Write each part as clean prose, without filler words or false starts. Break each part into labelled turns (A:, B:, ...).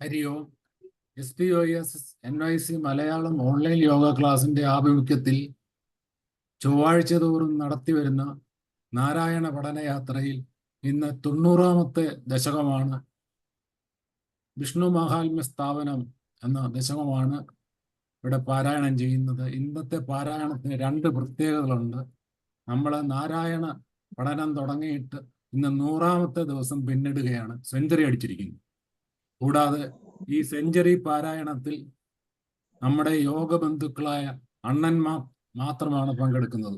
A: ഹരി ഓം. SPOS NYC Malayalam online yoga ക്ലാസിന്റെ ആഭിമുഖ്യത്തിൽ ചൊവ്വാഴ്ച തോറും നടത്തിവരുന്ന നാരായണ പഠനയാത്രയിൽ ഇന്ന് 90ാമത്തെ ദശകമാണ്. വിഷ്ണു മഹാത്മ്യ സ്ഥാപനം എന്ന ദശകമാണ് ഇവിടെ പാരായണം ചെയ്യുന്നത്. ഇന്നത്തെ പാരായണത്തിന് 2 പ്രത്യേകതകളുണ്ട്. നമ്മൾ നാരായണ പഠനം തുടങ്ങിയിട്ട് ഇന്ന് 100ാമത്തെ ദിവസം പിന്നിടുകയാണ്, സെഞ്ചുറി അടിച്ചിരിക്കുന്നു. കൂടാതെ ഈ സെഞ്ചുറി പാരായണത്തിൽ നമ്മുടെ യോഗ ബന്ധുക്കളായ അണ്ണന്മാർ മാത്രമാണ് പങ്കെടുക്കുന്നത്.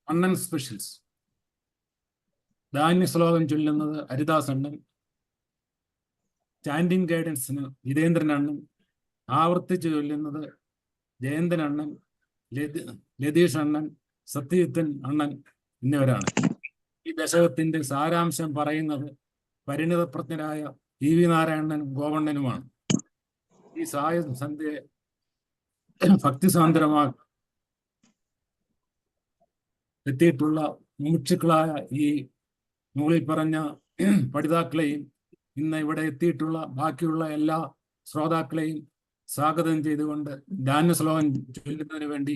A: അണ്ണൻ സ്പെഷ്യൽസ്. ധാന്യ ശ്ലോകം ചൊല്ലുന്നത് ഹരിദാസ് അണ്ണൻ, ചാൻഡിങ് ഗൈഡൻസിന് ജിതേന്ദ്രൻ അണ്ണൻ, ആവർത്തിച്ച് ചൊല്ലുന്നത് ജയന്തൻ അണ്ണൻ, ലതീഷ് അണ്ണൻ, സത്യജിത്തൻ അണ്ണൻ എന്നിവരാണ്. ഈ ദശകത്തിന്റെ സാരാംശം പറയുന്നത് പരിണിതപ്രജ്ഞരായ TV നാരായണനും ഗോവണ്ണനുമാണ്. ഈ സായ സന്ധ്യയെ ഭക്തിസാന്ദ്രമായി എത്തിയിട്ടുള്ള മുമുക്ഷുക്കളായ ഈ മുകളിൽ പറഞ്ഞ പഠിതാക്കളെയും ഇന്ന് ഇവിടെ എത്തിയിട്ടുള്ള ബാക്കിയുള്ള എല്ലാ ശ്രോതാക്കളെയും സ്വാഗതം ചെയ്തുകൊണ്ട് ധാന്യ ശ്ലോകം ചൊല്ലുന്നതിന് വേണ്ടി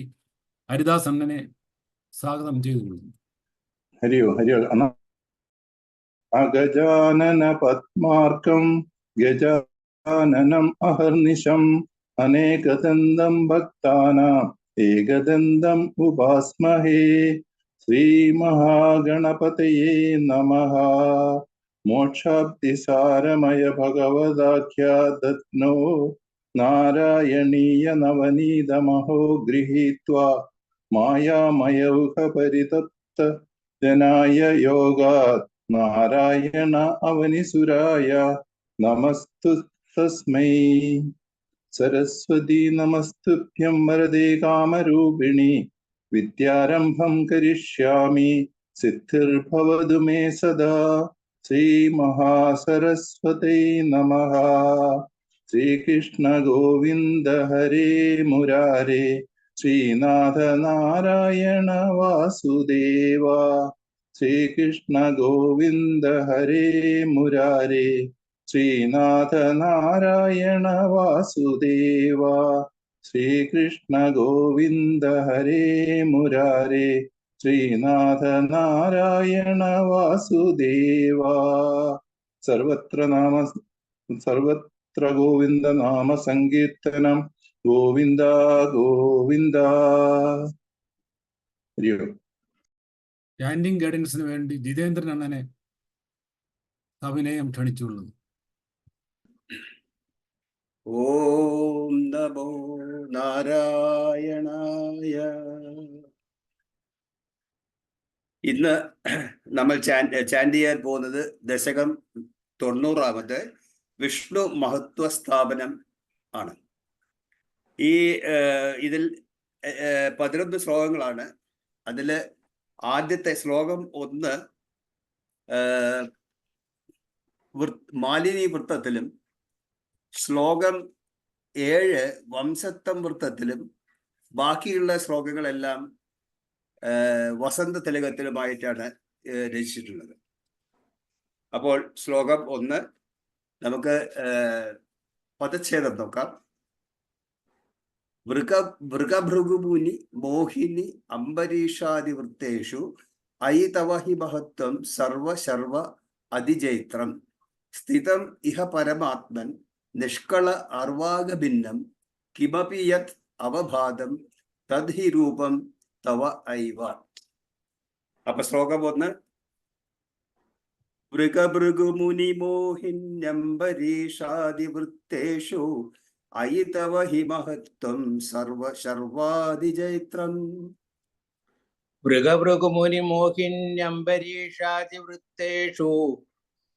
A: ഹരിദാസ് അണ്ണനെ സ്വാഗതം ചെയ്തുകൊള്ളുന്നു.
B: ഹരിയോ ഹരിയോ. അഗജാനന പത്മാർക്കം ഗജാനനം അഹർനിശം അനേകദന്തം ഭക്താനാം ഏകദന്തം ഉപാസ്മഹേ. ശ്രീ മഹാഗണപതയേ നമഃ. മോക്ഷാബ്ദിസാരമയ ഭഗവദാഖ്യാദത്നോ നാരായണീയ നവനീതമഹോ ഗൃഹീത്വാ മായാമയൗഹ പരിതപ്ത ജനായ യോഗാത് നാരായണ അവനിസുരായ നമസ്തു തസ്മൈ. സരസ്വതി നമസ്തുഭ്യം വരദേ കാമരൂപിണി വിദ്യാരംഭം കരിഷ്യാമി സിദ്ധിർഭവതു മേ സദാ. ശ്രീ മഹാസരസ്വതൈ നമഃ. ശ്രീകൃഷ്ണ ഗോവിന്ദ ഹരേ മുരാരേ ശ്രീനാഥ നാരായണ വാസുദേവ. ശ്രീകൃഷ്ണ ഗോവിന്ദ ഹരേ മുരാരേ ശ്രീനാഥ നാരായണ വാസുദേവ. ശ്രീകൃഷ്ണ ഗോവിന്ദ ഹരേ മുരാരേ ശ്രീനാഥ നാരായണ വാസുദേവ. സർവത്ര ഗോവിന്ദ നാമ സങ്കീർത്തനം. ഗോവിന്ദ ഗോവിന്ദ.
A: സ്റ്റാൻഡിങ് ഗൈഡൻസിന് വേണ്ടി ജിതേന്ദ്രൻ അണ്ണനെ അഭിനയം ക്ഷണിച്ചുകൊള്ളുന്നു.
C: ഓം നമോ നാരായണായ. ഇന്ന് നമ്മൾ ചാൻഡ് ചെയ്യാൻ പോകുന്നത് ദശകം 90ാമത് വിഷ്ണു മഹത്വ സ്ഥാപനം ആണ്. ഇതിൽ 11 ശ്ലോകങ്ങളാണ്. അതില് ആദ്യത്തെ ശ്ലോകം 1 മാലിനി വൃത്തത്തിലും, ശ്ലോകം 7 വംശത്തം വൃത്തത്തിലും, ബാക്കിയുള്ള ശ്ലോകങ്ങളെല്ലാം വസന്ത തിലകത്തിലുമായിട്ടാണ് രചിച്ചിട്ടുള്ളത്. അപ്പോൾ ശ്ലോകം 1 നമുക്ക് പദച്ഛേദം നോക്കാം. വൃഗഭൃഗുമുനി മോഹിനി അംബരീഷാദിവൃത്തേഷു അയി തവ ഹി മഹത്വം സർവശർവ അതിജൈത്രം സ്ഥിതം ഇഹ പരമാത്മൻ നിഷ്കള അർവാഗഭിന്നം കിമപി യത് അവഭാതം തദ്ഹി രൂപം തവ ഐവ. അപ്പൊ ശ്ലോകം 1. വൃഗഭൃഗുമുനി മോഹിന്യംബരീഷാദിവൃത്തേഷു അയി തവ ഹി മഹത്വം സർവശർവാദിജൈത്രം.
D: വൃഗഭൃഗുമുനി മോഹിന്യംബരീഷാദിവൃത്തേഷു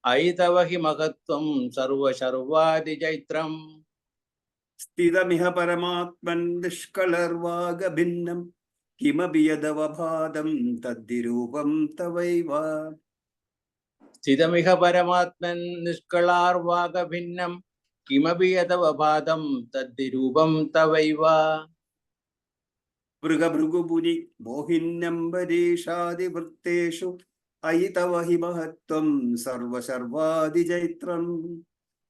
D: അയി തവ ഹി മഹത്വം സർവശർവാദിജൈത്രം.
C: സ്ഥിതമിഹ പരമാത്മൻ നിഷ്കളർവാഗഭിന്നം കിമപി യദവഭാതം തദ്ദിരൂപം തവൈവ.
D: സ്ഥിതമിഹ പരമാത്മൻ നിഷ്കളാർവാഗഭിന്നം കിമപി യദവഭാതം തദ്ദിരൂപം തവൈവ.
C: വൃഗഭൃഗുമുനി മോഹിന്യംബരീഷാദിവൃത്തേഷു അയി തവ ഹി മഹത്വം സർവശർവാദിജൈത്രം.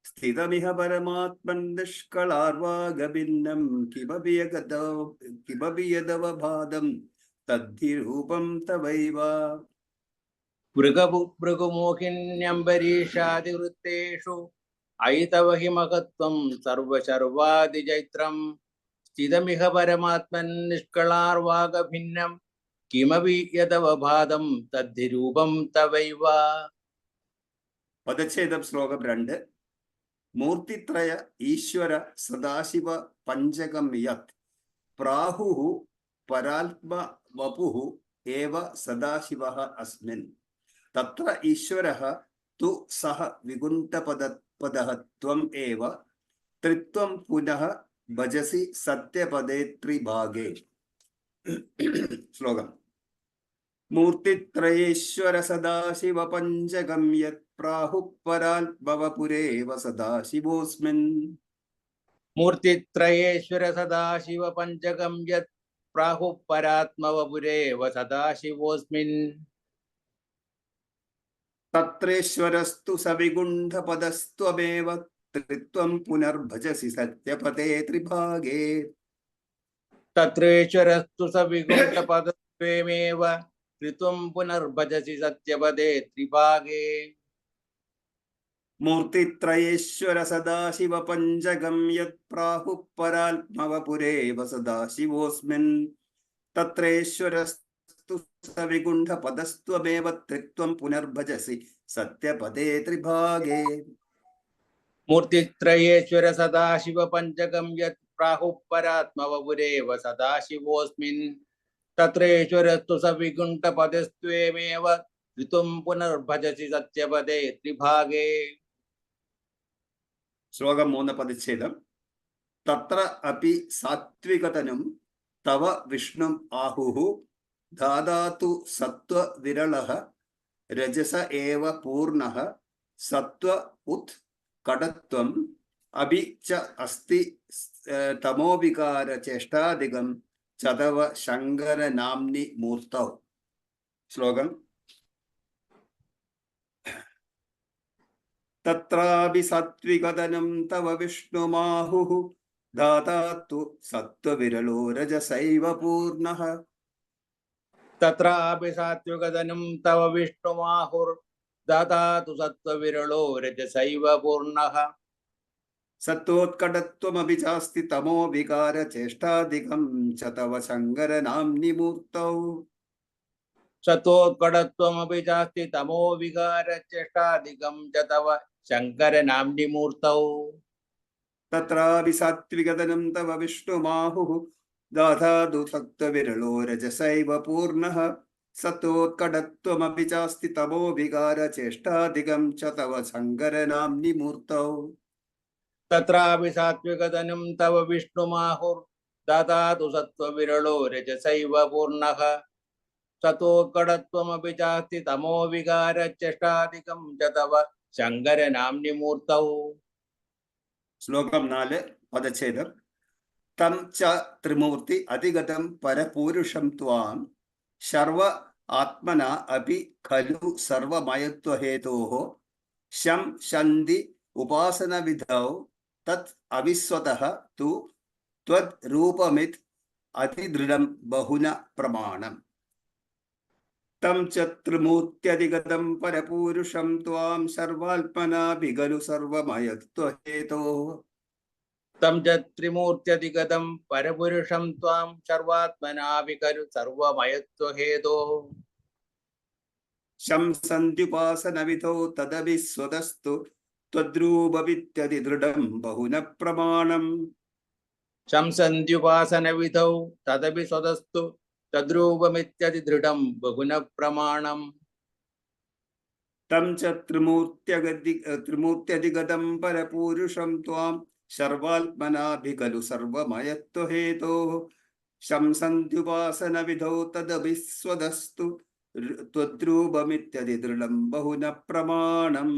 C: സ്ഥിതമിഹ പരമാത്മൻ നിഷ്കളാർവാഗഭിന്നം കിമപി യദവഭാതം തദ്ധി രൂപം തവൈവ.
D: ഭൃഗുമോഹിന്യംബരീഷാദിവൃത്തേഷു ഐതവ ഹി മഹത്വം സർവശർവാദിചൈത്രം സ്ഥിതമിഹ പരമാത്മൻ നിഷ്കളാർവാഗഭിന്നം കിമപി യദവഭാതം തദ്ധി രൂപം തവൈവ.
C: പദച്ഛേദം ശ്ലോകം 2. മൂർത്തിത്രയ ഈശ്വര സദാശിവ പഞ്ചകം യത് പ്രാഹുഃ പരാത്മ വപുഃ ഏവ സദാശിവഃ അസ്മിൻ തത്ര ഈശ്വരഃ തു സഹ വികുണ്ഠപദഃ ത്വം ഏവ ത്രിത്വം പുനഃ ഭജസി സത്യപദേ ത്രിഭാഗേ. ശ്ലോകം. മൂർത്തിത്രയേശ്വര സദാശിവ പഞ്ചകം യത് പ്രാഹുഃ പരാത്മവപുരേവ സദാശിവോസ്മിൻ.
D: മൂർത്തിത്രയേശ്വര സദാശിവ പഞ്ചകം യത് പ്രാഹുഃ പരാത്മവപുരേവ സദാശിവോസ്മിൻ
C: തത്രേശ്വരസ്തു സവിഗുണ്ഠപദസ്ത്വമേവ ത്രിത്വം പുനർഭജസി സത്യപദേ ത്രിഭാഗേ.
D: തത്രേശ്വരസ്തു സവികുണ്ഠപദസ്ത്വമേവ ത്രിത്വം പുനർഭജസി സത്യപദേ ത്രിഭാഗേ.
C: മൂർത്തിത്രയേശ്വര സദാശിവ പഞ്ചകം യത് പ്രാഹുഃ പരാത്മവപുരേവ സദാശിവോസ്മിൻ തത്രേശ്വരസ്തു സവിഗുണ്ഠപദസ്ത്വമേവ ത്രിത്വം പുനർഭജസി സത്യപദേ ത്രിഭാഗേ.
D: മൂർത്തിത്രയേശ്വര സദാശിവ പഞ്ചകം യത് പ്രാഹുഃ പരാത്മവപുരേവ സദാശിവോസ്മിൻ തത്രേശ്വരസ്തു സവികുണ്ഠപദസ്ത്വമേവ ത്രിത്വം പുനർഭജസി സത്യപദേ ത്രിഭാഗേ.
C: ശ്ലോകം 3 പദച്ഛേദം. തത്ര അപി സാത്വികതനും തവ വിഷ്ണും ആഹുഃ ദാദാതു സത്വ വിരളഃ രജസ ഏവ പൂർണഃ സത്വ ഉത് കടത്വം അപി ച അസ്തി തമോവികാര ചേഷ്ടാദികം ചതവ ശങ്കര നാംനി മൂർത്തൗ. ശ്ലോകം. തത്രാപി സാത്വികതനം തവ വിഷ്ണുമാഹുഃ ദാതാതു സത്വവിരളോ രജസൈവ പൂർണഃ.
D: തത്രാപി സാത്വികതനും തവ വിഷ്ണുമാഹുർ ദാതാതു സത്വവിരളോ രജസൈവ പൂർണഃ.
C: സത്വോത്കടത്വമപി ചാസ്തി തമോ വികാര ചേഷ്ടാദികം ച തവ ശങ്കര നാംനി മൂർത്തൗ.
D: സത്വോത്കടത്വമപി ചാസ്തി തമോ വികാര ചേഷ്ടാദികം ച തവ ശങ്കര നാംനി മൂർത്തൗ.
C: തത്രാപി സാത്വികതനം തവ വിഷ്ണുമാഹുഃ ദാതാതു സത്വവിരളോ രജസൈവ പൂർണഃ സത്വോത്കടത്വമപി ചാസ്തി തമോ വികാര ചേഷ്ടാദികം ച തവ ശങ്കര നാംനി മൂർത്തൗ.
D: തത്രാപി സാത്വികതനും തവ വിഷ്ണുമാഹുർ ദാതാതു സത്വവിരളോ രജസൈവ പൂർണഃ സത്വോത്കടത്വമപി ചാസ്തി തമോ വികാര ചേഷ്ടാദികം ച തവ ശങ്കര നാംനി മൂർത്തൗ.
C: ശ്ലോകം 4 പദച്ഛേദം. തം ച ത്രിമൂർത്തി അധിഗതം പരപൂരുഷം ത്വാം ശർവ ആത്മന അപി ഖലു സർവമയത്വഹേതോഃ ശം ശന്തി ഉപാസനവിധൗ തത് അവിസ്വതഃ തു ത്വദ് രൂപമിത് അതിദൃഢം ബഹുന പ്രമാണം. തം ച ത്രിമൂർത്യധിഗതം പരപൂരുഷം ത്വാം സർവാത്മനാഭി ഖലു സർവമയത്വഹേതോഃ.
D: തം ച ത്രിമൂർത്യധിഗതം പരപുരുഷം ത്വാം സർവാത്മനാഭി ഖലു സർവമയത്വഹേതോഃ.
C: ശംസന്ത്യുപാസനവിധോ തദവിസ്വതസ്തു ത്വദ്രൂപമിത്യതിദൃഢം ബഹുന പ്രമാണം.
D: ശംസന്ത്യുപാസനവിധൗ തദപി സ്വതസ്തു തദ്രൂപമിത്യതിദൃഢം ബഹുന പ്രമാണം.
C: തം ച ത്രിമൂർത്യധിഗതം പരപൂരുഷം ത്വാം സർവാത്മനാഭി ഖലു സർവമയത്വഹേതോഃ ശംസന്ത്യുപാസനവിധൗ തദവിസ്വതസ്തു ത്വദ്രൂപമിത്യതിദൃഢം ബഹുന പ്രമാണം.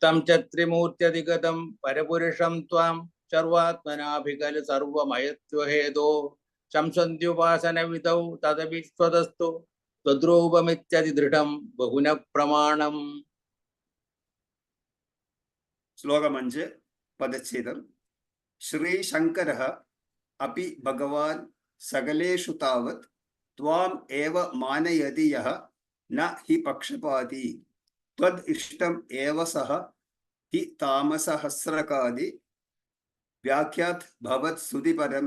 D: തം ച ത്രിമൂർത്യധിഗതം പരപുരുഷം ത്വാം സർവാത്മനാഭി ഖലു സർവമയത്വഹേതോഃ ശംസന്ത്യുപാസനവിധൗ തദപി സ്വതസ്തു ത്വദ്രൂപമിത്യതിദൃഢം ബഹുന പ്രമാണം.
C: ശ്ലോകം 5 പദച്ഛേദം. ശ്രീശങ്കരഃ അപി ഭഗവാൻ സകലേഷു താവത് ത്വാം ഏവ മാനയതി യഃ ന ഹി പക്ഷപാതി ത്വദ് ഇഷ്ടം ഏവ സഹ ഹി താമസഹസ്രകാദി വ്യാഖ്യാത് ഭവത് സ്തുതിപരം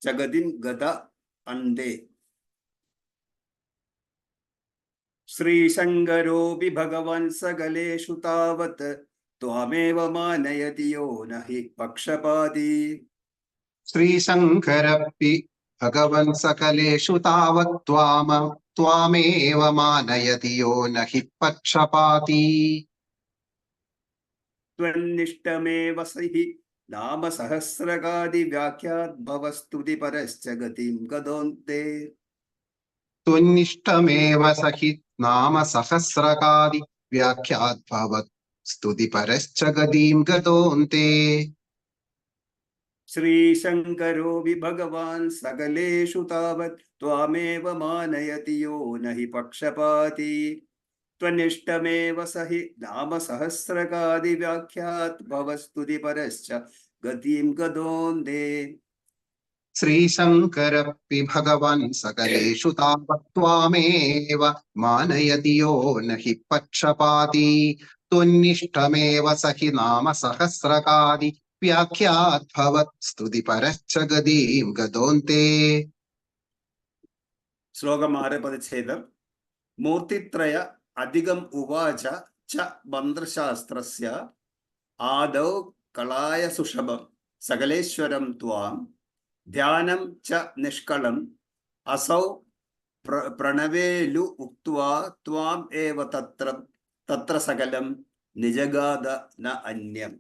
C: ജഗതിൻ ഗത അന്തേ. ശ്രീശങ്കരോപി ഭഗവാൻ സകലേഷു താവത് ത്വാമേവ മാനയതി യോ ന ഹി പക്ഷപാതി.
E: ശ്രീശങ്കരപ്പി ഭഗവൻ സകലേഷു താവത് ത്വാമേവ മാനയതി യോ ന ഹി പക്ഷപാതി.
C: ത്വന്നിഷ്ടമേവ സഹി നാമ സഹസ്രകാദി വ്യാഖ്യാത് ഭവസ്തുതി പരശ്ച ഗതിം ഗതോന്തേ.
E: ത്വന്നിഷ്ടമേവ സഹി നാമ സഹസ്രകാദി വ്യാഖ്യാത് ഭവത് സ്തുതി പരശ്ച ഗതിം ഗതോന്തേ.
C: ശ്രീശങ്കരോപി ഭഗവാൻ സകലേഷു താവത് ത്വാമേവ മാനയതി യോ ന ഹി പക്ഷപാതി ത്വന്നിഷ്ടമേവ സഹി നാമ സഹസ്രകാദി വ്യാഖ്യാത് ഭവസ്തുതി പരശ്ച ഗതിം ഗതോന്തേ.
E: ശ്രീശങ്കരപ്പി ഭഗവാൻ സകലേഷു താവത് ത്വാമേവ മാനയതി യോ ന ഹി പക്ഷപാതി ത്വന്നിഷ്ടമേവ സഹി നാമ സഹസ്രകാദി വ്യാഖ്യാത് ഭവത് സ്തുതി പരശ്ച ഗതിം ഗതോന്തേ.
C: ശ്ലോകം 6 പദച്ഛേദം. മൂർത്തിത്രയ അധികം ഉവാച ച മന്ത്രശാസ്ത്രസ്യ ആദൗ കളായ സുഷഭം സകലേശ്വരം ത്വാം ധ്യാനം ച നിഷ്കളം അസൗ പ്രണവേലു ഉക്ത്വാ ത്വാം ഏവ തത്ര സകലം നിജഗാദ ന അന്യം.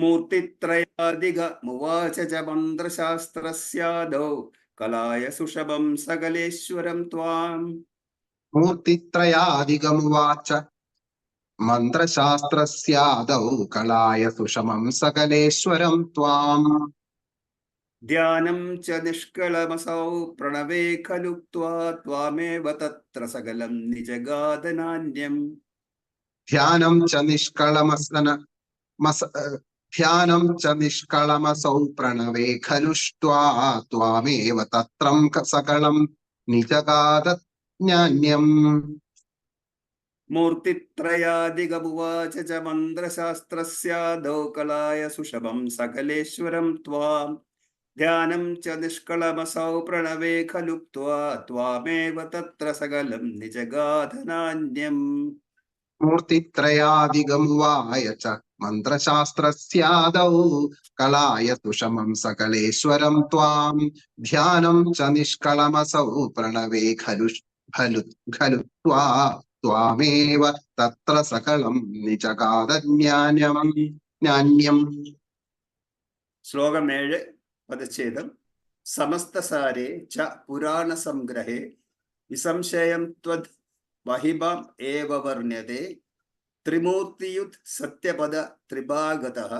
C: മൂർത്തിത്രയാധികമുവാച ച മന്ത്രശാസ്ത്രസ്യാദൗ കലായ സുഷഭം സകലേശ്വരം ത്വാം.
E: മൂർത്തിത്രയാധികമുവാച മന്ത്രശാസ്ത്രസ്യാദൗ കളായ സുഷമം സകലേശ്വരം ത്വാം.
C: ധ്യാനം ച നിഷ്കളമസൗ പ്രണവേ ഖലു ത്വാമേവ തത്ര സകലം നിജഗാദനാന്യം.
E: ധ്യാനം ച നിഷ്കളമസൗ പ്രണവേ ഖലുഷ്ട്വാമേവ തത്രം സകളം നിജഗാദജ്ഞാന്യം.
C: മൂർത്തിത്രയാധികമുവാച ച മന്ത്രശാസ്ത്രസ്യാദൗ കലായ സുഷഭം സകലേശ്വരം ത്വാം ധ്യാനം ച നിഷ്കളമസൗ പ്രണവേ ഖലു ത്വാമേവ തത്ര സകലം നിജഗാദനാന്യം.
E: മൂർത്തിത്രയാധികമുവാച മന്ത്രശാസ്ത്രസ്യാദൗ കലായ സുഷമം സകലേശ്വരം ത്വാം ധ്യാനം ച നിഷ്കളമസൗ പ്രണവേ ഖലു ത്വാമേവ തത്ര സകലം നിജഗാദജ്ഞാന്യം.
C: ശ്ലോകം 7 പദച്ഛേദം. സമസ്തസാരേ ച പുരാണസംഗ്രഹേ നിസംശയം ത്വദ് മഹിമം ഏവ വർണ്യതേ ത്രിമൂർത്തിയുത് സത്യപദ ത്രിഭാഗതഃ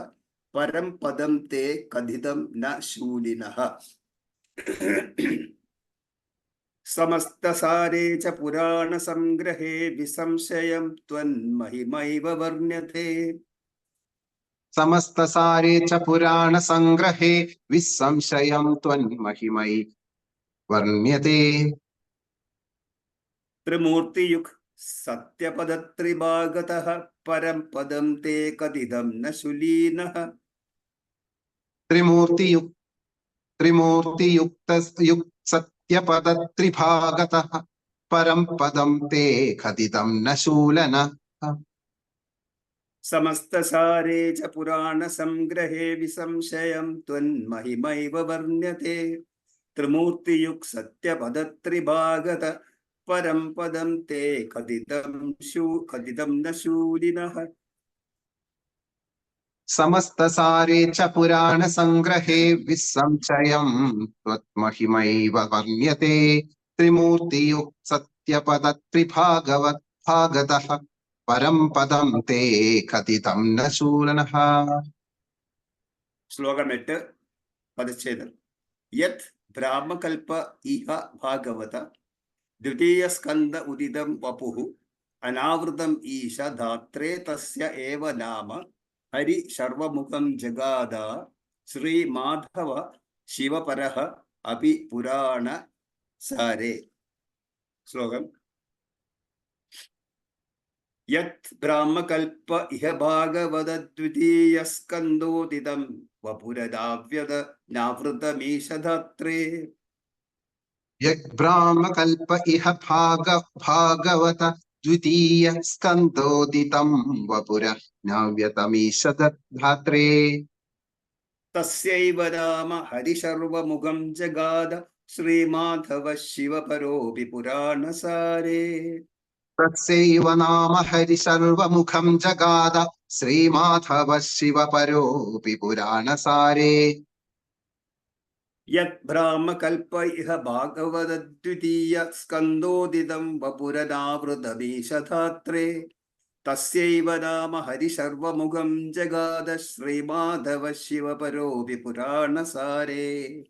C: പരം പദം തേ കഥിതം ന ശൂലിനഃ. സമസ്തസാരേ ച പുരാണസംഗ്രഹേ വിസംശയം ത്വന്മഹിമൈവ വർണ്യതേ.
E: സമസ്തസാരേ ച പുരാണസംഗ്രഹേ വിസംശയം ത്വന്മഹിമൈ വർണ്യതേ.
C: ത്രിമൂർത്തിയുഗ് സത്യപദത്രിഭാഗതഃ പരം പദം തേ കഥിതം ന ശുലീനഃ.
E: ത്രിമൂർത്തിയുക്ത സത്യപദത്രിഭാഗതഃ പരം പദം തേ കഥിതം ന ശൂലനഃ.
C: സമസ്തസാരേ ച പുരാണസംഗ്രഹേ വിസംശയം ത്വന്മഹിമൈവ വർണ്യതേ ത്രിമൂർത്തിയുഗ് സത്യപദത്രിഭാഗത പരം പദം തേ കഥിതം ന ശൂലിനഃ.
E: സമസ്തസാരേ ച പുരാണസംഗ്രഹേ വിസംശയം ത്വന്മഹിമൈവ വർണ്യതേ ത്രിമൂർത്തിയുക്ത സത്യപദത്രിഭാഗതഃ പരം പദം തേ കഥിതം ന ശൂലനഃ.
C: ശ്ലോകം 8 പദച്ഛേദം. യത് ബ്രാഹ്മകൽപ ഇഹ ഭാഗവത ദ്വിതീയ സ്കന്ധ ഉദിതം വപുഃ अनावृतम ईश धात्रे तस्य एव नाम हरि सर्वमुखं जगाद श्री माधव शिवपरः अपि पुराण सारे। श्लोकम् यत् ब्राह्मकल्प इह भागवतद्वितीयः स्कन्धोदितं वपुरदाव्यद नावृतमीश धात्रे।
E: यद्ब्राह्मकल्प इह भागवत द्वितीय स्कन्धोदितं वपुर नव्यतमीशधात्रे।
C: तस्यैव नाम हरिशर्वमुखं जगाद श्रीमाधव शिवपरोऽपि पुराणसारे।
E: तस्यैव नाम हरि सर्वमुखं जगाद श्रीमाधव शिवपरोऽपि पुराणसारे।
C: यद्ब्राह्मकल्प इह भागवतद्वितीय स्कन्धोदितं वपुरनावृतमीशधात्रे। तस्यैव नाम हरिशर्वमुखं जगाद श्रीमाधव शिवपरोऽपि पुराणसारे।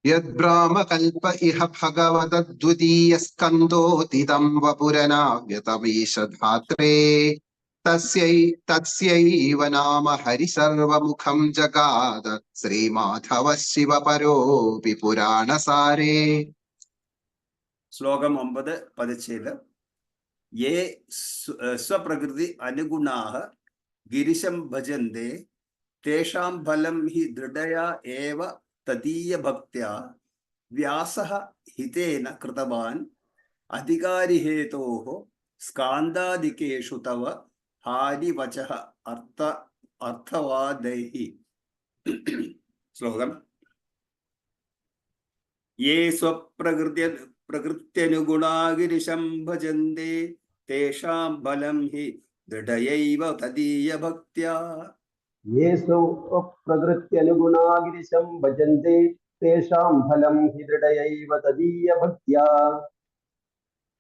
E: यद्ब्राह्मकल्प इह भगवतद्वितीय स्कन्धोदितं वपुरनाव्यतमीशधात्रे। तस्यैव नाम हरि सर्वमुखं जगाद श्रीमाधव शिवपरोऽपि पुराणसारे।
C: श्लोकम् 9 पदच्छेदः ये स्वप्रकृति अनुगुणाः गिरिशं भजन्ते तेषां फलं हि दृढया एव तदीयभक्त्या व्यासः हितेन कृतवान् अधिकारिहेतोः स्कान्दादिकेषु तव हानिवचः अर्थवादैः। श्लोकम् ये प्रकृत्यनुगुणा गिरिशं भजन्ते तेषां फलं हि दृढयैव तदीयभक्त्या।
F: ये स्वप्रकृत्यनुगुणा गिरिशं भजन्ते तेषां फलं हि दृढयैव तदीयभक्त्या।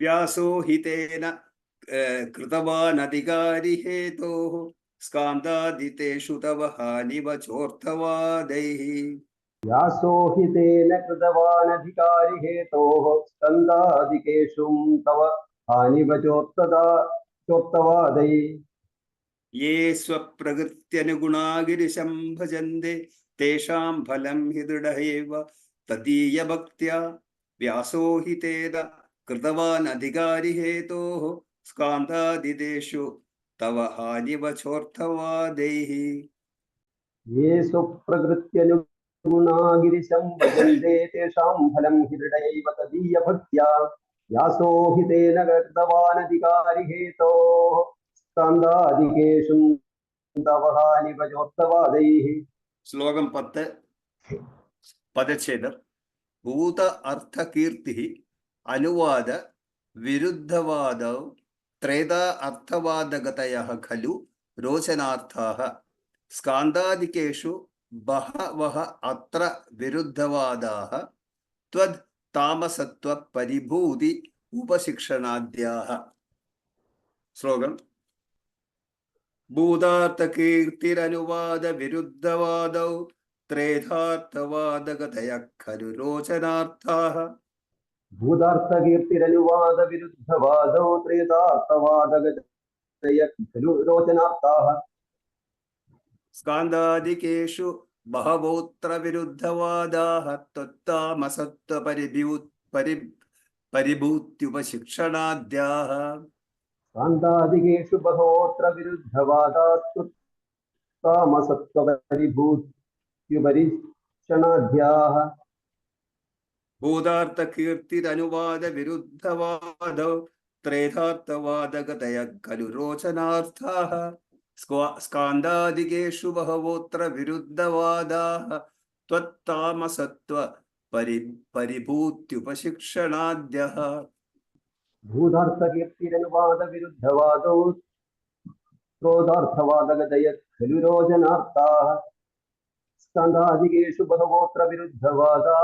C: व्यासो हितेन कृतवान् अधिकारिहेतोः स्कान्दादितेषु तव हानिवचोऽर्थवादैः।
F: व्यासो हि तेन कृतवान् अधिकारिहेतोः स्कन्दादिकेषु तव हानिवचोक्तवादैः।
C: ये स्वप्रकृत्यनुगुणा गिरिशं भजन्ते तेषां फलं हि दृढैव तदीयभक्त्या। व्यासो हि तेन कृतवान् अधिकारिहेतोः स्कान्दादितेषु तव हानिवचोऽर्थवादैः।
F: ये स्वप्रकृत्यनुगुणा गिरिशं भजन्ते तेषां फलं हि दृढैव तदीयभक्त्या। व्यासो हि तेन कृतवान् अधिकारिहेतोः स्कन्दादिकेषु तव हानिवचोक्तवादैः।
C: श्लोकं 10 पदच्छेदः भूत अर्थकीर्तिः अनुवाद विरुद्धवादौ त्रेधा अर्थवादगतयः खलु रोचनार्थाः। स्कान्दादिकेषु बहवः अत्र विरुद्धवादाः त्वद् तामसत्व परिभूति उपशिक्षणाद्याः। श्लोकम् भूतार्थकीर्तिरनुवाद विरुद्धवादौ त्रेधार्थवादगतयः खलु रोचनार्थाः।
F: भूतार्थकीर्तिरनुवाद विरुद्धवादौ त्रेधार्थवादगतयः खलु रोचनार्थाः।
C: स्कान्दादिकेषु बहवोऽत्र विरुद्धवादाः त्वत्तामसत्व परिभूत्युपशिक्षणाद्याः।
F: स्कान्दादिकेषु बहवोऽत्र विरुद्धवादास्तु तामसत्वपरिभूत्युपरिक्षणाद्याः।
C: भूतार्थकीर्तिरनुवाद विरुद्धवादौ त्रेधार्थवादगतयः खलु रोचनार्थाः। स्कान्दादिकेषु बहवोऽत्र विरुद्धवादाः त्वत्तामसत्व परिभूत्युपशिक्षणाद्यः।
F: भूतार्थकीर्तिरनुवाद विरुद्धवादौ क्रोधार्थवादगतयः खलु रोचनार्थाः। स्कन्दादिकेषु बहवोऽत्र विरुद्धवादा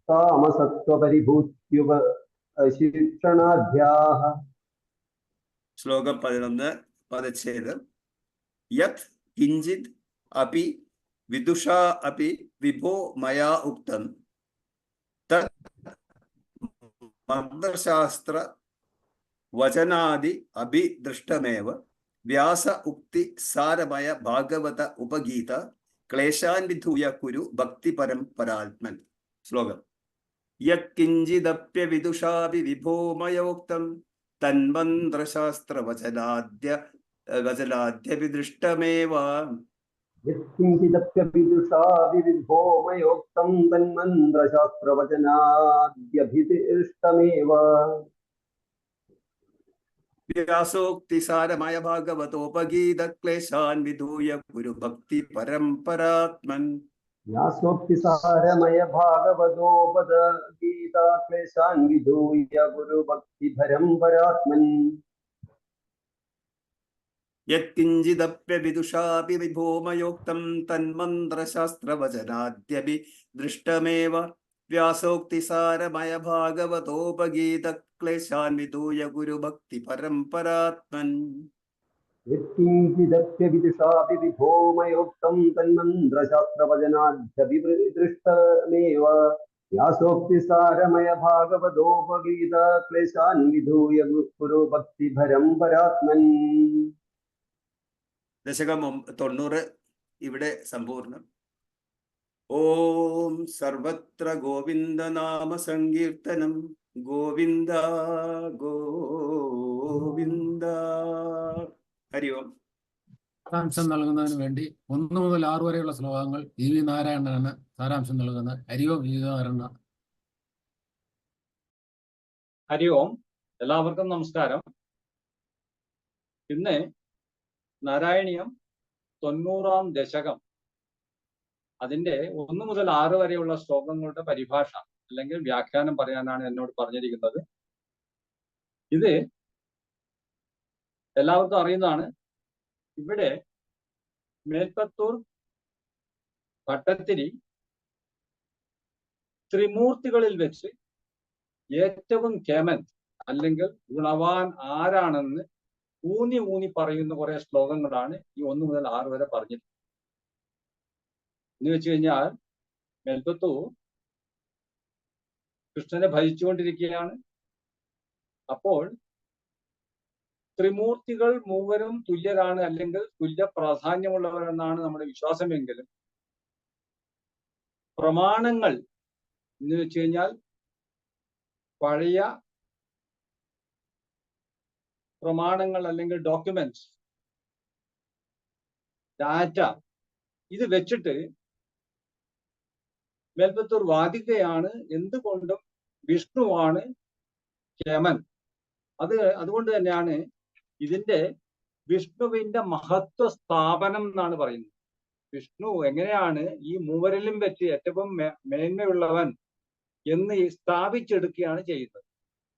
F: तामसत्वपरिभूत्युपशिक्षणाद्याः।
C: श्लोकं 11 पदच्छेदः यत् किञ्चित् अपि विदुषा अपि विभो मया उक्तं तत् मन्त्रशास्त्र വചനാദി അഭിദൃഷ്ടമേവ വ്യാസ ഉക്തി സാരമയ ഭാഗവത ഉപഗീത ക്ലേശാൻ വിധൂയ കുരു ഭക്തി പരംപരാത്മൻ. ശ്ലോകം. യത്കിഞ്ചിദപ്യ വിദുഷാപി വിഭോമയോക്തം തന്മന്ത്രശാസ്ത്രവചനാദ്യവിദൃഷ്ടമേവ
F: യത്കിഞ്ചിദപ്യവിദുഷാ വിവിധോമയോക്തം തന്മന്ത്രശാസ്ത്രവചനാദ്യഭിദിഷ്ടമേവ
C: വ്യാസോക്തിസാരമയ ഭാഗവതോപഗീത ക്ലേശാൻ വിധൂയ കുരു ഭക്തി പരംപരാത്മൻ.
F: വ്യാസോക്തിസാരമയ ഭാഗവതോപഗീത ക്ലേശാൻ വിധൂയ ഗുരുഭക്തിപരംപരാത്മൻ.
C: യത്കിഞ്ചിദപ്യവിദുഷാപി വിഭോമയോക്തം തന്മന്ത്രശാസ്ത്രവചനാദ്യഭിദൃഷ്ടമേവ വ്യാസോക്തിസാരമയ ഭാഗവതോപഗീത ക്ലേശാൻ വിധൂയ ഗുരുഭക്തി പരംപരാത്മൻ.
F: യത്കിഞ്ചിദപ്യവിദുഷാപി വിഭോമയോക്തം തന്മന്ത്രശാസ്ത്രവചനാദ്യഭിദൃഷ്ടമേവ വ്യാസോക്തിസാരമയ ഭാഗവതോപഗീത ക്ലേശാൻ വിധൂയ ഗുരുഭക്തിപരംപരാത്മൻ.
C: ദശകം 90 ഇവിടെ സമ്പൂർണം. ഓം സർവത്ര ഗോവിന്ദ നാമ സങ്കീർത്തനം. ഗോവിന്ദ ഗോവിന്ദ. ഹരി ഓം.
A: സാരാംശം നൽകുന്നതിന് വേണ്ടി 1 മുതൽ 6 വരെയുള്ള ശ്ലോകങ്ങൾ ഇ വി നാരായണനാണ് സാരാംശം നൽകുന്നത്. ഹരി ഓം ഇ വി നാരായണ.
G: ഹരി ഓം. എല്ലാവർക്കും നമസ്കാരം. ഇന്ന് നാരായണീയം 90-ാം ദശകം അതിന്റെ 1 മുതൽ 6 വരെയുള്ള ശ്ലോകങ്ങളുടെ പരിഭാഷ അല്ലെങ്കിൽ വ്യാഖ്യാനം പറയാനാണ് എന്നോട് പറഞ്ഞിരിക്കുന്നത്. ഇത് എല്ലാവർക്കും അറിയുന്നതാണ്. ഇവിടെ മേൽപ്പത്തൂർ ഭട്ടത്തിരി ത്രിമൂർത്തികളിൽ വെച്ച് ഏറ്റവും കേമൻ അല്ലെങ്കിൽ ഗുണവാൻ ആരാണെന്ന് ഊന്നി ഊന്നി പറയുന്ന കുറെ ശ്ലോകങ്ങളാണ് ഈ 1 മുതൽ 6 വരെ പറഞ്ഞത്. എന്ന് വെച്ച് കഴിഞ്ഞാൽ മേൽപ്പത്തൂർ കൃഷ്ണനെ ഭജിച്ചുകൊണ്ടിരിക്കുകയാണ്. അപ്പോൾ ത്രിമൂർത്തികൾ മൂവരും തുല്യരാണ് അല്ലെങ്കിൽ തുല്യ പ്രാധാന്യമുള്ളവരെന്നാണ് നമ്മുടെ വിശ്വാസമെങ്കിലും പ്രമാണങ്ങൾ എന്ന് വെച്ച് കഴിഞ്ഞാൽ പഴയ പ്രമാണങ്ങൾ അല്ലെങ്കിൽ ഡോക്യുമെന്റ്സ്, ഡാറ്റ, ഇത് വെച്ചിട്ട് മേൽപ്പത്തൂർ വാദിക്കുകയാണ് എന്തുകൊണ്ടും വിഷ്ണുവാണ് കേമൻ. അതുകൊണ്ട് തന്നെയാണ് ഇതിന്റെ വിഷ്ണുവിന്റെ മഹത്വ സ്ഥാപനം എന്നാണ് പറയുന്നത്. വിഷ്ണു എങ്ങനെയാണ് ഈ മൂവരിലും വെച്ച് ഏറ്റവും മേന്മയുള്ളവൻ എന്ന് സ്ഥാപിച്ചെടുക്കുകയാണ് ചെയ്യുന്നത്.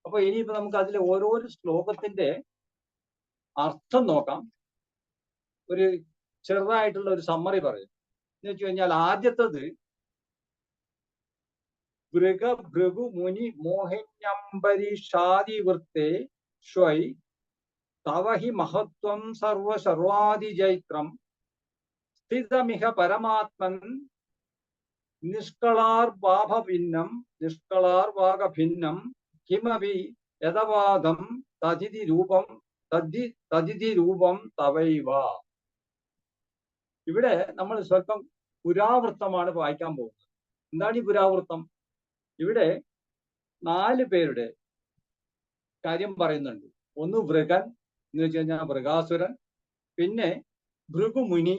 G: അപ്പൊ ഇനിയിപ്പോ നമുക്ക് അതിലെ ഓരോരോ ശ്ലോകത്തിന്റെ അർത്ഥം നോക്കാം. ഒരു ചെറുതായിട്ടുള്ള ഒരു സമ്മറി പറയും. എന്ന് വെച്ച് കഴിഞ്ഞാൽ ആദ്യത്തത് ഭൃഗു മുനി മോഹിന്യംബരീഷാദിവൃത്തെ ശ്വൈ തവഹി മഹത്വം സർവസർവാദിജൈത്രം സ്ഥിതമിഹ പരമാത്മൻ നിഷ്കളാർവാകഭിന്നം കിമപി യഥവാദം തദിതി രൂപം തവൈവ. ഇവിടെ നമ്മൾ സ്വല്പം പുരാവൃത്തമാണ് വായിക്കാൻ പോകുന്നത്. എന്താണ് ഈ പുരാവൃത്തം? ഇവിടെ 4 പേരുടെ കാര്യം പറയുന്നുണ്ട്. ഒന്ന് വൃഗൻ എന്ന് വെച്ച് കഴിഞ്ഞാൽ വൃഗാസുരൻ, പിന്നെ ഭൃഗുമുനി,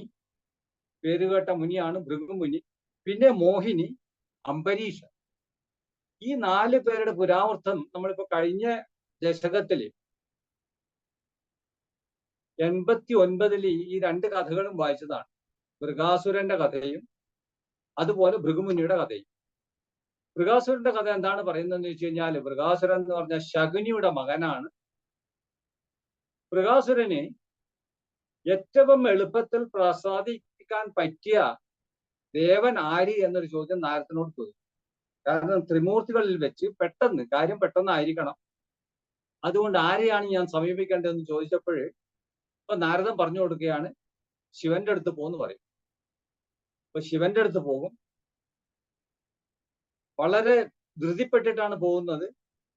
G: പേരുകേട്ട മുനിയാണ് ഭൃഗുമുനി, പിന്നെ മോഹിനി, അംബരീഷൻ. ഈ 4 പേരുടെ പുരാവൃത്തം നമ്മളിപ്പോ കഴിഞ്ഞ ദശകത്തില് 89 ഈ 2 കഥകളും വായിച്ചതാണ്. വൃഗാസുരന്റെ കഥയും അതുപോലെ ഭൃഗുമുനിയുടെ കഥയും. വൃഗാസുരന്റെ കഥ എന്താണ് പറയുന്നതെന്ന് വെച്ച് കഴിഞ്ഞാൽ, വൃഗാസുരൻ എന്ന് പറഞ്ഞ ശകുനിയുടെ മകനാണ്. വൃഗാസുരന് ഏറ്റവും എളുപ്പത്തിൽ പ്രസാദിപ്പിക്കാൻ പറ്റിയ ദേവൻ ആര് എന്നൊരു ചോദ്യം നാരദനോട് ചോദിച്ചു. കാരണം ത്രിമൂർത്തികളിൽ വെച്ച് കാര്യം പെട്ടെന്നായിരിക്കണം, അതുകൊണ്ട് ആരെയാണ് ഞാൻ സമീപിക്കേണ്ടതെന്ന് ചോദിച്ചപ്പോൾ ഇപ്പൊ നാരദൻ പറഞ്ഞു കൊടുക്കുകയാണ് ശിവന്റെ അടുത്ത് പോകുന്നു പറയും. അപ്പൊ ശിവന്റെ അടുത്ത് പോകും. വളരെ ധൃതിപ്പെട്ടിട്ടാണ് പോകുന്നത്,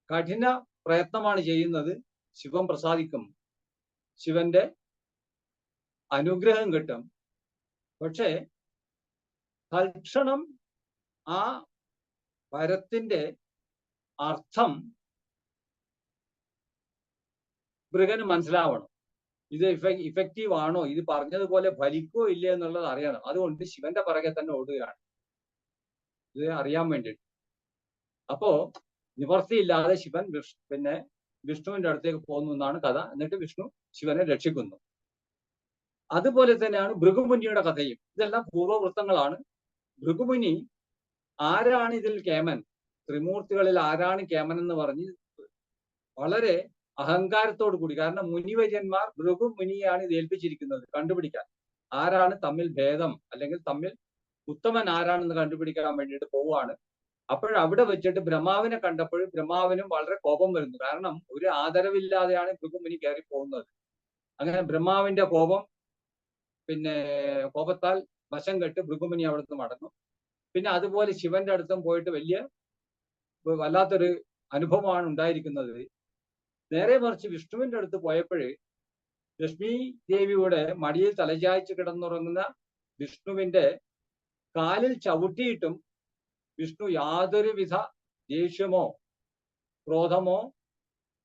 G: കഠിന പ്രയത്നമാണ് ചെയ്യുന്നത്. ശിവൻ പ്രസാദിക്കും, ശിവന്റെ അനുഗ്രഹം കിട്ടും. പക്ഷേ തൽക്ഷണം ആ വരത്തിന്റെ അർത്ഥം മൃഗന് മനസ്സിലാവണം. ഇത് ഇഫക്റ്റീവ് ആണോ, ഇത് പറഞ്ഞതുപോലെ ഫലിക്കോ ഇല്ലേ എന്നുള്ളത് അറിയണം. അതുകൊണ്ട് ശിവന്റെ പുറകെ തന്നെ ഓടുകയാണ് ഇത് അറിയാൻ വേണ്ടിയിട്ട്. അപ്പോ നിവർത്തിയില്ലാതെ ശിവൻ പിന്നെ വിഷ്ണുവിന്റെ അടുത്തേക്ക് പോകുന്നു എന്നാണ് കഥ. എന്നിട്ട് വിഷ്ണു ശിവനെ രക്ഷിക്കുന്നു. അതുപോലെ തന്നെയാണ് ഭൃഗുമുനിയുടെ കഥയും. ഇതെല്ലാം പൂർവവൃത്തങ്ങളാണ്. ഭൃഗുമുനി ആരാണ് ഇതിൽ കേമൻ, ത്രിമൂർത്തികളിൽ ആരാണ് കേമൻ എന്ന് പറഞ്ഞ് വളരെ അഹങ്കാരത്തോടു കൂടി, കാരണം മുനിവര്യന്മാർ ഭൃഗുമുനിയാണ് ഇത് ഏൽപ്പിച്ചിരിക്കുന്നത് കണ്ടുപിടിക്കാൻ, ആരാണ് തമ്മിൽ ഭേദം അല്ലെങ്കിൽ തമ്മിൽ ഉത്തമൻ ആരാണെന്ന് കണ്ടുപിടിക്കാൻ വേണ്ടിയിട്ട് പോവുകയാണ്. അപ്പോഴവിടെ വെച്ചിട്ട് ബ്രഹ്മാവിനെ കണ്ടപ്പോൾ ബ്രഹ്മാവിനും വളരെ കോപം വരുന്നു. കാരണം ഒരു ആദരവില്ലാതെയാണ് ഭൃഗുമുനി കയറി പോകുന്നത്. അങ്ങനെ ബ്രഹ്മാവിന്റെ പിന്നെ കോപത്താൽ വശം കെട്ട് ഭൃഗുമുനി അവിടുന്ന് മടങ്ങും. പിന്നെ അതുപോലെ ശിവന്റെ അടുത്തും പോയിട്ട് വല്ലാത്തൊരു അനുഭവമാണ് ഉണ്ടായിരിക്കുന്നത്. നേരെ മറിച്ച് വിഷ്ണുവിന്റെ അടുത്ത് പോയപ്പോഴ് ലക്ഷ്മി ദേവിയുടെ മടിയിൽ തലചായ്ച്ച് കിടന്നുറങ്ങുന്ന വിഷ്ണുവിന്റെ കാലിൽ ചവിട്ടിയിട്ടും വിഷ്ണു യാതൊരുവിധ ദേഷ്യമോ ക്രോധമോ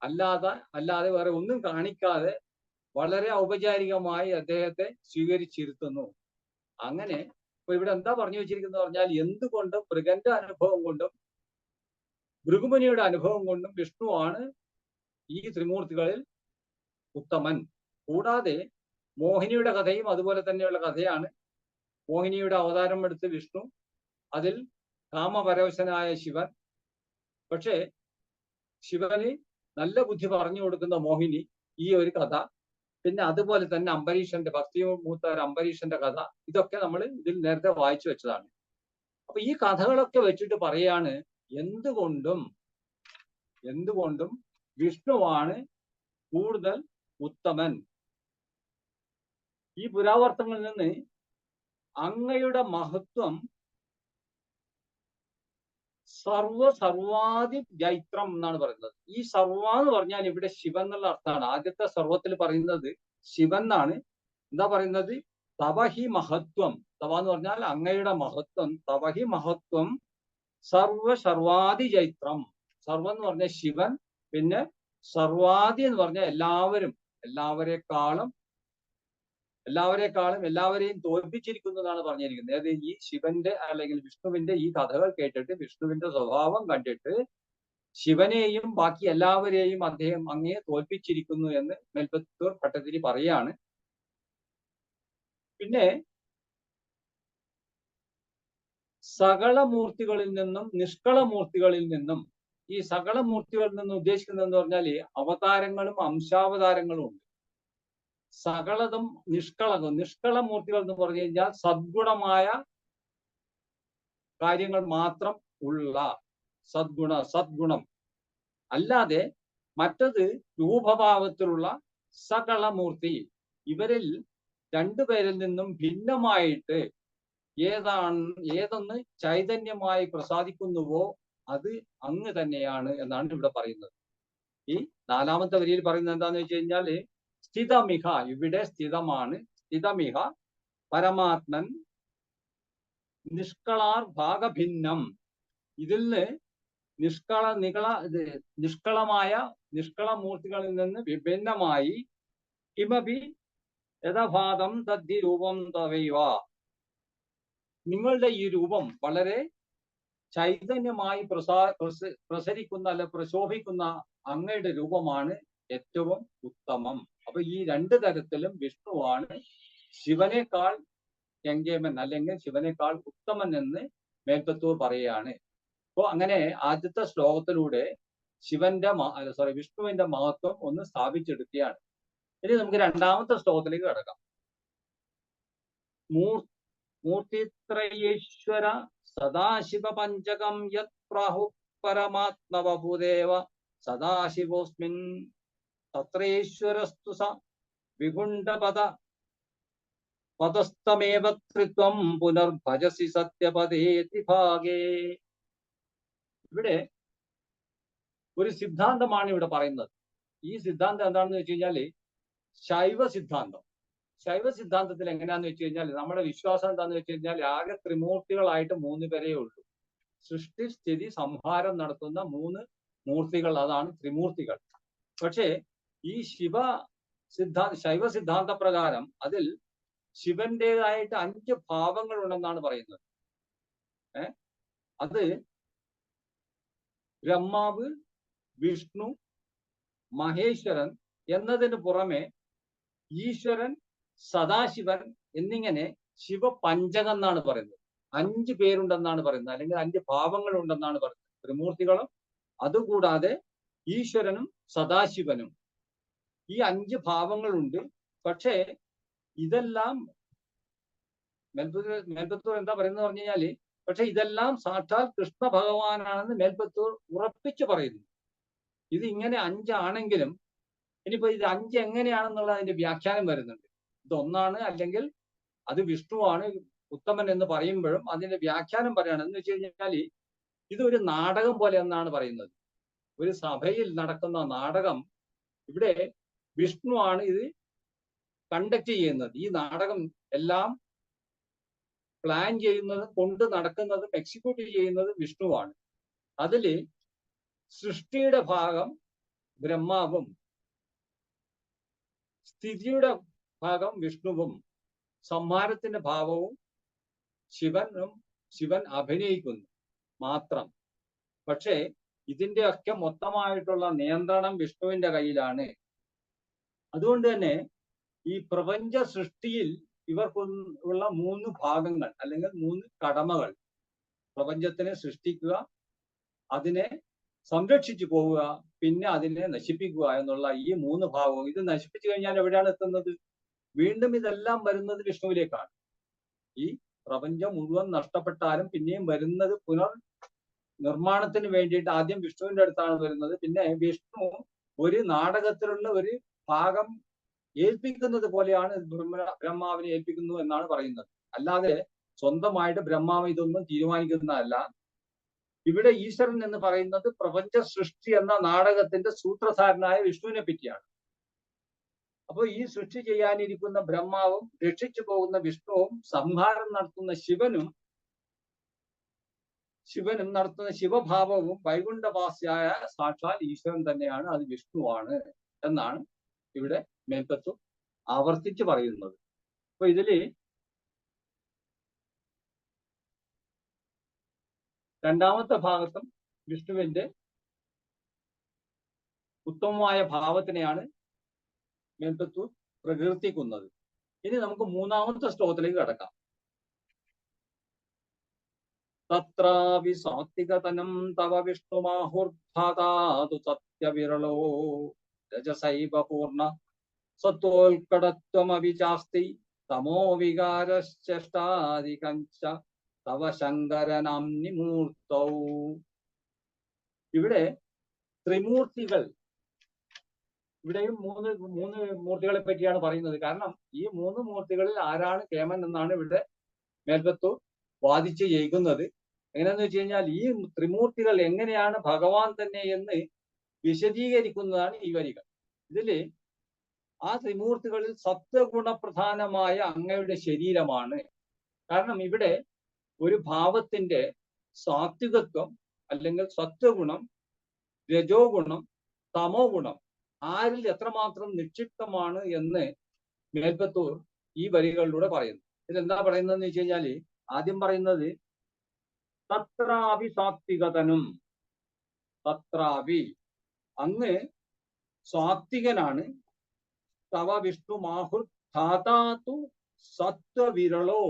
G: അല്ലാതെ വേറെ ഒന്നും കാണിക്കാതെ വളരെ ഔപചാരികമായി അദ്ദേഹത്തെ സ്വീകരിച്ചിരുത്തുന്നു. അങ്ങനെ ഇപ്പൊ ഇവിടെ എന്താ പറഞ്ഞു വെച്ചിരിക്കുന്നത് പറഞ്ഞാൽ, എന്തുകൊണ്ടും മൃഗന്റെ അനുഭവം കൊണ്ടും ഭൃഗുമുനിയുടെ അനുഭവം കൊണ്ടും വിഷ്ണുവാണ് ഈ ത്രിമൂർത്തികളിൽ ഉത്തമൻ. കൂടാതെ മോഹിനിയുടെ കഥയും അതുപോലെ തന്നെയുള്ള കഥയാണ്. മോഹിനിയുടെ അവതാരം എടുത്ത് വിഷ്ണു, അതിൽ കാമപരവശനായ ശിവൻ. പക്ഷേ ശിവന് നല്ല ബുദ്ധി പറഞ്ഞു കൊടുക്കുന്ന മോഹിനി ഈ ഒരു കഥ. പിന്നെ അതുപോലെ തന്നെ അംബരീഷന്റെ ഭക്തിമൂത്ത അംബരീഷന്റെ കഥ, ഇതൊക്കെ നമ്മൾ ഇതിൽ നേരത്തെ വായിച്ചു വെച്ചതാണ്. അപ്പൊ ഈ കഥകളൊക്കെ വെച്ചിട്ട് പറയാണ്, എന്തുകൊണ്ടും വിഷ്ണുവാണ് കൂടുതൽ ഉത്തമൻ. ഈ പുരാവർത്തങ്ങളിൽ നിന്ന് അങ്ങയുടെ മഹത്വം സർവാദി ജൈത്രം എന്നാണ് പറയുന്നത്. ഈ സർവ എന്ന് പറഞ്ഞാൽ ഇവിടെ ശിവൻ എന്നുള്ള അർത്ഥമാണ്. ആദ്യത്തെ സർവത്തിൽ പറയുന്നത് ശിവൻ എന്നാണ്. എന്താ പറയുന്നത്? തവഹി മഹത്വം. തവ എന്ന് പറഞ്ഞാൽ അങ്ങയുടെ മഹത്വം. തവഹി മഹത്വം സർവാദി ജൈത്രം. സർവ എന്ന് പറഞ്ഞാൽ ശിവൻ, പിന്നെ സർവാദി എന്ന് പറഞ്ഞാൽ എല്ലാവരെയും തോൽപ്പിച്ചിരിക്കുന്നു എന്നാണ് പറഞ്ഞിരിക്കുന്നത്. അതായത് ഈ ശിവന്റെ അല്ലെങ്കിൽ വിഷ്ണുവിന്റെ ഈ കഥകൾ കേട്ടിട്ട്, വിഷ്ണുവിന്റെ സ്വഭാവം കണ്ടിട്ട് ശിവനെയും ബാക്കി എല്ലാവരെയും അദ്ദേഹം അങ്ങേ തോൽപ്പിച്ചിരിക്കുന്നു എന്ന് മേൽപ്പത്തൂർ ഭട്ടതിരി പറയാണ്. പിന്നെ സകളമൂർത്തികളിൽ നിന്നും നിഷ്കളമൂർത്തികളിൽ നിന്നും, ഈ സകളമൂർത്തികളിൽ നിന്നും ഉദ്ദേശിക്കുന്നതെന്ന് പറഞ്ഞാൽ അവതാരങ്ങളും അംശാവതാരങ്ങളും ഉണ്ട്. സകളതും നിഷ്കളതും. നിഷ്കളമൂർത്തികൾ എന്ന് പറഞ്ഞു കഴിഞ്ഞാൽ സദ്ഗുണമായ കാര്യങ്ങൾ മാത്രം ഉള്ള സദ്ഗുണം. അല്ലാതെ മറ്റത് രൂപഭാവത്തിലുള്ള സകളമൂർത്തി. ഇവരിൽ രണ്ടുപേരിൽ നിന്നും ഭിന്നമായിട്ട് ഏതൊന്ന് ചൈതന്യമായി പ്രസാദിക്കുന്നുവോ അത് അങ്ങ് തന്നെയാണ് എന്നാണ് ഇവിടെ പറയുന്നത്. ഈ നാലാമത്തെ വരിയിൽ പറയുന്നത് എന്താന്ന് വെച്ച് കഴിഞ്ഞാല്, സ്ഥിതമിഹ, ഇവിടെ സ്ഥിതമാണ്. സ്ഥിതമിഹ പരമാത്മൻ നിഷ്കളാർ ഭാഗഭിന്നം. ഇതിൽ നിഷ്കളമൂർത്തികളിൽ നിന്ന് വിഭിന്നമായി കിമപി യഥാഭാതം തദ്ധി രൂപം തവൈവ. നിങ്ങളുടെ ഈ രൂപം വളരെ ചൈതന്യമായി പ്രസരിക്കുന്ന അല്ലെ പ്രശോഭിക്കുന്ന അങ്ങയുടെ രൂപമാണ് ഏറ്റവും ഉത്തമം. അപ്പൊ ഈ രണ്ട് തരത്തിലും വിഷ്ണുവാണ് ശിവനേക്കാൾ ഗംഗേമൻ അല്ലെങ്കിൽ ശിവനേക്കാൾ ഉത്തമൻ എന്ന് മേൽപ്പത്തൂർ പറയുകയാണ്. അപ്പോ അങ്ങനെ ആദ്യത്തെ ശ്ലോകത്തിലൂടെ വിഷ്ണുവിന്റെ മഹത്വം ഒന്ന് സ്ഥാപിച്ചെടുക്കുകയാണ്. ഇനി നമുക്ക് രണ്ടാമത്തെ ശ്ലോകത്തിലേക്ക് കടക്കാം. മൂർത്തിത്രയേശ്വര സദാശിവ പഞ്ചകം യത് പ്രാഹു പരമാത്മവഭൂദേവ സദാശിവോസ്മിൻ തത്രേശ്വരസ്തു സ വിഗുണ്ഡപദസ്തമേവ ത്രിത്വം പുനർഭജസി സത്യപദേതി ഭാഗേ. ഇവിടെ ഒരു സിദ്ധാന്തമാണ് ഇവിടെ പറയുന്നത്. ഈ സിദ്ധാന്തം എന്താണെന്ന് വെച്ച് കഴിഞ്ഞാല് ശൈവ സിദ്ധാന്തം. ശൈവ സിദ്ധാന്തത്തിൽ എങ്ങനെയാന്ന് വെച്ച് കഴിഞ്ഞാൽ നമ്മുടെ വിശ്വാസം എന്താന്ന് വെച്ച് കഴിഞ്ഞാൽ ആകെ ത്രിമൂർത്തികളായിട്ട് 3 പേരേ ഉള്ളൂ. സൃഷ്ടി, സ്ഥിതി, സംഹാരം നടത്തുന്ന 3 മൂർത്തികൾ, അതാണ് ത്രിമൂർത്തികൾ. പക്ഷേ ഈ ശൈവ സിദ്ധാന്ത പ്രകാരം അതിൽ ശിവന്റേതായിട്ട് 5 ഭാവങ്ങൾ ഉണ്ടെന്നാണ് പറയുന്നത്. അത് ബ്രഹ്മാവ്, വിഷ്ണു, മഹേശ്വരൻ എന്നതിന് പുറമെ ഈശ്വരൻ, സദാശിവൻ എന്നിങ്ങനെ ശിവപഞ്ചകം എന്നാണ് പറയുന്നത്. 5 പേരുണ്ടെന്നാണ് പറയുന്നത്, അല്ലെങ്കിൽ 5 ഭാവങ്ങൾ ഉണ്ടെന്നാണ് പറയുന്നത്, ത്രിമൂർത്തികളും. അതുകൂടാതെ ഈശ്വരനും സദാശിവനും ഈ 5 ഭാവങ്ങളുണ്ട്. പക്ഷേ ഇതെല്ലാം മേൽപ്പത്തൂർ എന്താ പറയുന്നത് പറഞ്ഞു കഴിഞ്ഞാല്, പക്ഷെ ഇതെല്ലാം സാക്ഷാൽ കൃഷ്ണ ഭഗവാനാണെന്ന് മേൽപ്പത്തൂർ ഉറപ്പിച്ചു പറയുന്നു. ഇത് ഇങ്ങനെ 5 ആണെങ്കിലും ഇനിയിപ്പോ ഇത് 5 എങ്ങനെയാണെന്നുള്ള അതിന്റെ വ്യാഖ്യാനം വരുന്നുണ്ട്. ഇത് 1 അല്ലെങ്കിൽ അത് വിഷ്ണുവാണ് ഉത്തമൻ എന്ന് പറയുമ്പോഴും അതിന്റെ വ്യാഖ്യാനം പറയാണ്. എന്ന് വെച്ച് കഴിഞ്ഞാല് ഇതൊരു നാടകം പോലെ എന്നാണ് പറയുന്നത്. ഒരു സഭയിൽ നടക്കുന്ന നാടകം, ഇവിടെ വിഷ്ണു ആണ് ഇത് കണ്ടക്ട് ചെയ്യുന്നത്. ഈ നാടകം എല്ലാം പ്ലാൻ ചെയ്യുന്നതും കൊണ്ട് നടക്കുന്നതും എക്സിക്യൂട്ട് ചെയ്യുന്നത് വിഷ്ണുവാണ്. അതില് സൃഷ്ടിയുടെ ഭാഗം ബ്രഹ്മാവും, സ്ഥിതിയുടെ ഭാഗം വിഷ്ണുവും, സംഹാരത്തിന്റെ ഭാവവും ശിവൻ അഭിനയിക്കുന്നു മാത്രം. പക്ഷേ ഇതിന്റെയൊക്കെ മൊത്തമായിട്ടുള്ള നിയന്ത്രണം വിഷ്ണുവിന്റെ കയ്യിലാണ്. അതുകൊണ്ട് തന്നെ ഈ പ്രപഞ്ച സൃഷ്ടിയിൽ ഇവർക്കുള്ള 3 ഭാഗങ്ങൾ അല്ലെങ്കിൽ 3 കടമകൾ: പ്രപഞ്ചത്തിനെ സൃഷ്ടിക്കുക, അതിനെ സംരക്ഷിച്ചു പോവുക, പിന്നെ അതിനെ നശിപ്പിക്കുക എന്നുള്ള ഈ 3 ഭാഗവും. ഇത് നശിപ്പിച്ചു കഴിഞ്ഞാൽ എവിടെയാണ് എത്തുന്നത്? വീണ്ടും ഇതെല്ലാം വരുന്നത് വിഷ്ണുവിലേക്കാണ്. ഈ പ്രപഞ്ചം മുഴുവൻ നഷ്ടപ്പെട്ടാലും പിന്നെയും വരുന്നത് നിർമ്മാണത്തിന് വേണ്ടിയിട്ട് ആദ്യം വിഷ്ണുവിന്റെ അടുത്താണ് വരുന്നത്. പിന്നെ വിഷ്ണു ഒരു നാടകത്തിലുള്ള ഒരു ഭാഗം ഏൽപ്പിക്കുന്നത് പോലെയാണ് ബ്രഹ്മാവിനെ ഏൽപ്പിക്കുന്നു എന്നാണ് പറയുന്നത്. അല്ലാതെ സ്വന്തമായിട്ട് ബ്രഹ്മാവ് ഇതൊന്നും തീരുമാനിക്കുന്നതല്ല. ഇവിടെ ഈശ്വരൻ എന്ന് പറയുന്നത് പ്രപഞ്ച സൃഷ്ടി എന്ന നാടകത്തിന്റെ സൂത്രധാരനായ വിഷ്ണുവിനെ പറ്റിയാണ്. അപ്പോൾ ഈ സൃഷ്ടി ചെയ്യാനിരിക്കുന്ന ബ്രഹ്മാവും രക്ഷിച്ചു പോകുന്ന വിഷ്ണുവും സംഹാരം നടത്തുന്ന ശിവനും നടത്തുന്ന ശിവഭാവവും വൈകുണ്ഠവാസിയായ സാക്ഷാൽ ഈശ്വരൻ തന്നെയാണ്, അത് വിഷ്ണുവാണ് എന്നാണ് ഇവിടെ മേൽപ്പത്തൂർ ആവർത്തിച്ച് പറയുന്നത്. അപ്പൊ ഇതില് രണ്ടാമത്തെ ഭാഗത്തും വിഷ്ണുവിന്റെ ഉത്തമമായ ഭാവത്തിനെയാണ് മേൽപ്പത്തൂർ പ്രകീർത്തിക്കുന്നത്. ഇനി നമുക്ക് 3ാമത്തെ ശ്ലോകത്തിലേക്ക് കടക്കാം. തത്രാപി സാത്വികതനം തവ വിഷ്ണുമാഹുർഭാതാതു സത്യവിരളോ രജസൈവ പൂർണ്ണ സത്വോൽക്കടത്വമപി ചാസ്തി തമോ വികാരശ്ചേഷ്ടാദികഞ്ച തവ ശങ്കരനാംനി മൂർത്തൗ. ഇവിടെ ത്രിമൂർത്തികൾ, ഇവിടെയും മൂന്ന് മൂർത്തികളെ പറ്റിയാണ് പറയുന്നത്. കാരണം ഈ 3 മൂർത്തികളിൽ ആരാണ് കേമൻ എന്നാണ് ഇവിടെ മേൽപ്പത്തൂർ വാദിച്ച് ജയിക്കുന്നത്. എങ്ങനെയാന്ന് വെച്ച് കഴിഞ്ഞാൽ ഈ ത്രിമൂർത്തികൾ എങ്ങനെയാണ് ഭഗവാൻ തന്നെ എന്ന് വിശദീകരിക്കുന്നതാണ് ഈ വരികൾ. ഇതില് ആ ത്രിമൂർത്തികളിൽ സത്വഗുണപ്രധാനമായ അങ്ങയുടെ ശരീരമാണ്. കാരണം ഇവിടെ ഒരു ഭാവത്തിന്റെ സാത്വികത്വം അല്ലെങ്കിൽ സത്വഗുണം, രജോ ഗുണം, തമോ ഗുണം ആരിൽ എത്രമാത്രം നിക്ഷിപ്തമാണ് എന്ന് മേൽപ്പത്തൂർ ഈ വരികളിലൂടെ പറയുന്നു. ഇതെന്താ പറയുന്നതെന്ന് വെച്ച് കഴിഞ്ഞാല് ആദ്യം പറയുന്നത് തത്രാപി സാത്വികതനും, തത്രാപി അങ്ങ് സാത്വികനാണ്, തവ വിഷ്ണു മാഹുർ ധാതാതു സത്വവിരളോ.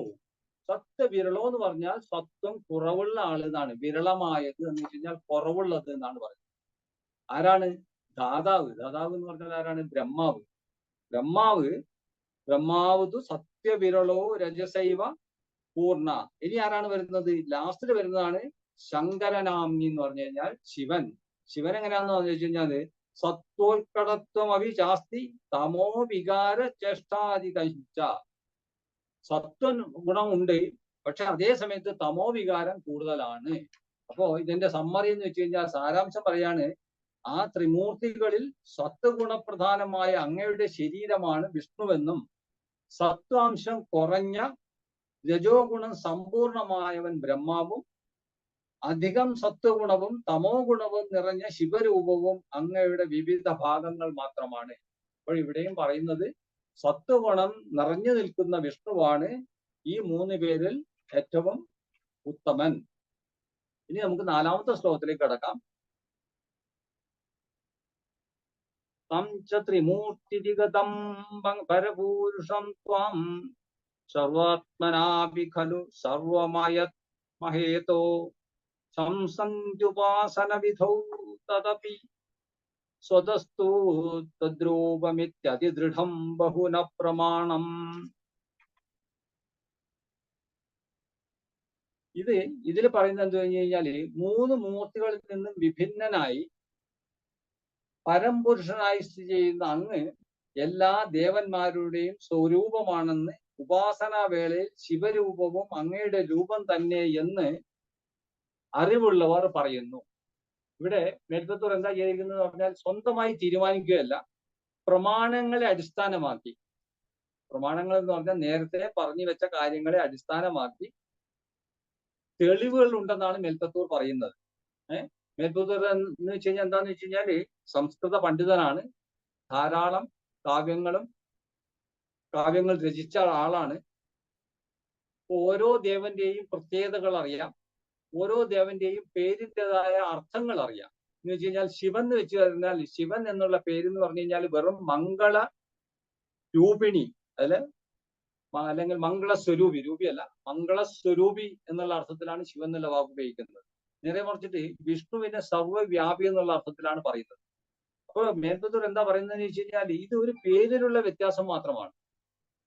G: സത്വവിരളോ എന്ന് പറഞ്ഞാൽ സത്വം കുറവുള്ള ആൾ എന്നാണ്. വിരളമായത് എന്ന് വെച്ച് കഴിഞ്ഞാൽ കുറവുള്ളത് എന്നാണ് പറയുന്നത്. ആരാണ്? ദാതാവ്. ദാതാവ് എന്ന് പറഞ്ഞാൽ ആരാണ്? ബ്രഹ്മാവ്. ബ്രഹ്മാവ് സത്യവിരളോ രജസൈവ പൂർണ്ണ. ഇനി ആരാണ് വരുന്നത്? ലാസ്റ്റിൽ വരുന്നതാണ് ശങ്കരനാംനി എന്ന് പറഞ്ഞു കഴിഞ്ഞാൽ ശിവൻ. ശിവൻ എങ്ങനെയാണെന്ന് പറഞ്ഞു വെച്ച് കഴിഞ്ഞാല് സത്വോൽക്കടത്വം അഭി ചാസ്തി തമോ വികാര ചേഷ്ടാദികഞ്ച. സത്വ ഗുണമുണ്ട്, പക്ഷെ അതേ സമയത്ത് തമോ വികാരം കൂടുതലാണ്. അപ്പോ ഇതിന്റെ സമ്മറി എന്ന് വെച്ച് കഴിഞ്ഞാൽ സാരാംശം പറയാണ്, ആ ത്രിമൂർത്തികളിൽ സത്വഗുണപ്രധാനമായ അങ്ങയുടെ ശരീരമാണ് വിഷ്ണുവെന്നും സത്വാംശം കുറഞ്ഞ രജോ ഗുണം സമ്പൂർണമായവൻ ബ്രഹ്മാവും അധികം സത്വഗുണവും തമോ ഗുണവും നിറഞ്ഞ ശിവരൂപവും അങ്ങയുടെ വിവിധ ഭാഗങ്ങൾ മാത്രമാണ്. അപ്പോൾ ഇവിടെയും പറയുന്നത് സത്വഗുണം നിറഞ്ഞു നിൽക്കുന്ന വിഷ്ണുവാണ് ഈ 3 പേരിൽ ഏറ്റവും ഉത്തമൻ. ഇനി നമുക്ക് 4ാമത്തെ ശ്ലോകത്തിലേക്ക് കടക്കാം. തം ച ത്രിമൂർത്തിരിഗതം പരപൂരുഷം ത്വാം സർവാത്മനാപി ഖലു സർവമയത് മഹേതോ സംസന്ത്യുപാസന വിധൗ തദപി സ്വതസ്തു തദ്രൂപമിത്യതിദൃഢം ബഹുന പ്രമാണം. ഇതിൽ പറയുന്നത് എന്ത് കഴിഞ്ഞു കഴിഞ്ഞാല് 3 മൂർത്തികളിൽ നിന്നും വിഭിന്നനായി പരംപുരുഷനായി സ്ഥിതി ചെയ്യുന്ന അങ്ങ് എല്ലാ ദേവന്മാരുടെയും സ്വരൂപമാണെന്ന് ഉപാസനാവേളയിൽ ശിവരൂപവും അങ്ങയുടെ രൂപം തന്നെ എന്ന് അറിവുള്ളവർ പറയുന്നു. ഇവിടെ മേൽപ്പത്തൂർ എന്താ ചെയ്തിരിക്കുന്നത് പറഞ്ഞാൽ സ്വന്തമായി തീരുമാനിക്കുകയല്ല, പ്രമാണങ്ങളെ അടിസ്ഥാനമാക്കി, പ്രമാണങ്ങൾ എന്ന് പറഞ്ഞാൽ നേരത്തെ പറഞ്ഞു വെച്ച കാര്യങ്ങളെ അടിസ്ഥാനമാക്കി തെളിവുകൾ ഉണ്ടെന്നാണ് മേൽപ്പത്തൂർ പറയുന്നത്. മേൽപ്പത്തൂർ എന്ന് വെച്ച് കഴിഞ്ഞാൽ എന്താന്ന് വെച്ച് കഴിഞ്ഞാല് സംസ്കൃത പണ്ഡിതനാണ്, ധാരാളം കാവ്യങ്ങൾ രചിച്ച ആളാണ്. ഓരോ ദേവന്റെയും പ്രത്യേകതകൾ അറിയാം, ഓരോ ദേവന്റെയും പേരിൻ്റെതായ അർത്ഥങ്ങൾ അറിയാം. എന്ന് വെച്ച് കഴിഞ്ഞാൽ ശിവൻ എന്ന് വെച്ച് കഴിഞ്ഞാൽ ശിവൻ എന്നുള്ള പേര് എന്ന് പറഞ്ഞു കഴിഞ്ഞാൽ വെറും മംഗള രൂപിണി അല്ലെങ്കിൽ മംഗളസ്വരൂപി, രൂപിയല്ല മംഗളസ്വരൂപി എന്നുള്ള അർത്ഥത്തിലാണ് ശിവൻ എന്നുള്ള വാക്ക് ഉപയോഗിക്കുന്നത്. നേരെ മറിച്ചിട്ട് വിഷ്ണുവിനെ സർവ്വവ്യാപി എന്നുള്ള അർത്ഥത്തിലാണ് പറയുന്നത്. അപ്പോൾ മേൽപ്പത്തൂർ എന്താ പറയുന്നതെന്ന് വെച്ച് കഴിഞ്ഞാൽ ഇത് ഒരു പേരിലുള്ള വ്യത്യാസം മാത്രമാണ്.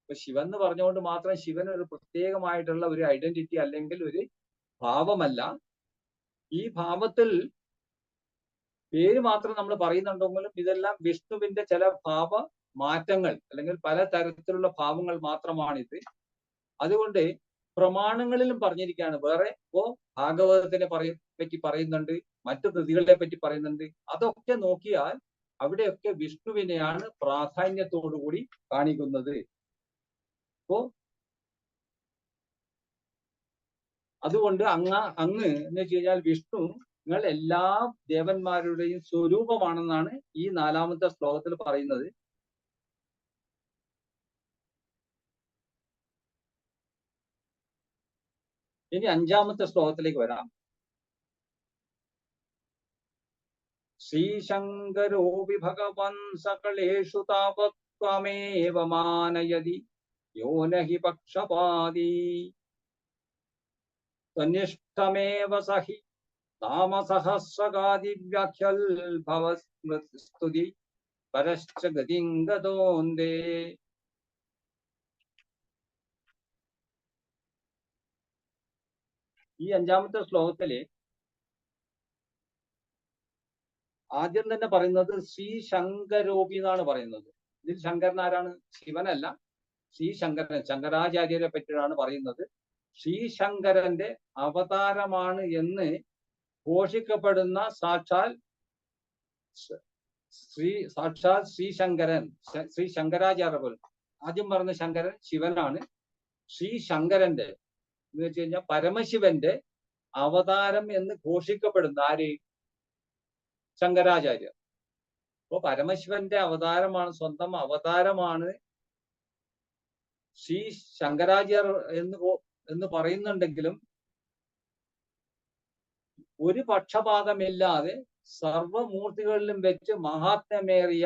G: ഇപ്പൊ ശിവൻ എന്ന് പറഞ്ഞുകൊണ്ട് മാത്രം ശിവൻ ഒരു പ്രത്യേകമായിട്ടുള്ള ഒരു ഐഡന്റിറ്റി അല്ലെങ്കിൽ ഒരു ഭാവമല്ല. ഈ ഭാവത്തിൽ പേര് മാത്രം നമ്മൾ പറയുന്നുണ്ടെങ്കിലും ഇതെല്ലാം വിഷ്ണുവിന്റെ ചില ഭാവ മാറ്റങ്ങൾ അല്ലെങ്കിൽ പല തരത്തിലുള്ള ഭാവങ്ങൾ മാത്രമാണിത്. അതുകൊണ്ട് പ്രമാണങ്ങളിലും പറഞ്ഞിരിക്കുകയാണ്. വേറെ ഭാഗവതത്തിനെ പറ്റി പറയുന്നുണ്ട്, മറ്റു കൃതികളെ പറ്റി പറയുന്നുണ്ട്. അതൊക്കെ നോക്കിയാൽ അവിടെയൊക്കെ വിഷ്ണുവിനെയാണ് പ്രാധാന്യത്തോടുകൂടി കാണിക്കുന്നത്. അപ്പോ അതുകൊണ്ട് അങ്ങ് എന്ന് വെച്ച് കഴിഞ്ഞാൽ വിഷ്ണു നിങ്ങൾ എല്ലാ ദേവന്മാരുടെയും സ്വരൂപമാണെന്നാണ് ഈ 4ാമത്തെ ശ്ലോകത്തിൽ പറയുന്നത്. ഇനി 5ാമത്തെ ശ്ലോകത്തിലേക്ക് വരാം. ശ്രീശങ്കരോപി ഭഗവൻ സകളേഷു താവത് ത്വമേവ മാനയതി യോ നഹി പക്ഷപാതി തന്നിഷ്ടമേവ സഹി താമസഹസ്രകാദിവ്യാഖ്യൽഭവസ്മൃതി പരശ്ച ഗതിംഗതോന്തേ. ഈ 5ാമത്തെ ശ്ലോകത്തില് ആദ്യം തന്നെ പറയുന്നത് ശ്രീ ശങ്കരോപി എന്നാണ് പറയുന്നത്. ഇതിൽ ശങ്കരൻ ആരാണ്? ശിവനല്ല, ശ്രീ ശങ്കരൻ, ശങ്കരാചാര്യരെ പറ്റിയാണ് പറയുന്നത്. ശ്രീശങ്കരന്റെ അവതാരമാണ് എന്ന് ഘോഷിക്കപ്പെടുന്ന സാക്ഷാൽ ശ്രീശങ്കരൻ, ശ്രീ ശങ്കരാചാര്യ പോലും. ആദ്യം പറഞ്ഞ ശങ്കരൻ ശിവനാണ്. ശ്രീശങ്കരന്റെ എന്ന് വെച്ച് കഴിഞ്ഞാൽ പരമശിവന്റെ അവതാരം എന്ന് ഘോഷിക്കപ്പെടുന്ന ആര്? ശങ്കരാചാര്യർ. അപ്പോ പരമശിവന്റെ അവതാരമാണ്, സ്വന്തം അവതാരമാണ് ശ്രീ ശങ്കരാചാര്യർ എന്ന് പറയുന്നുണ്ടെങ്കിലും ഒരു പക്ഷപാതമില്ലാതെ സർവമൂർത്തികളിലും വെച്ച് മഹാത്മ്യമേറിയ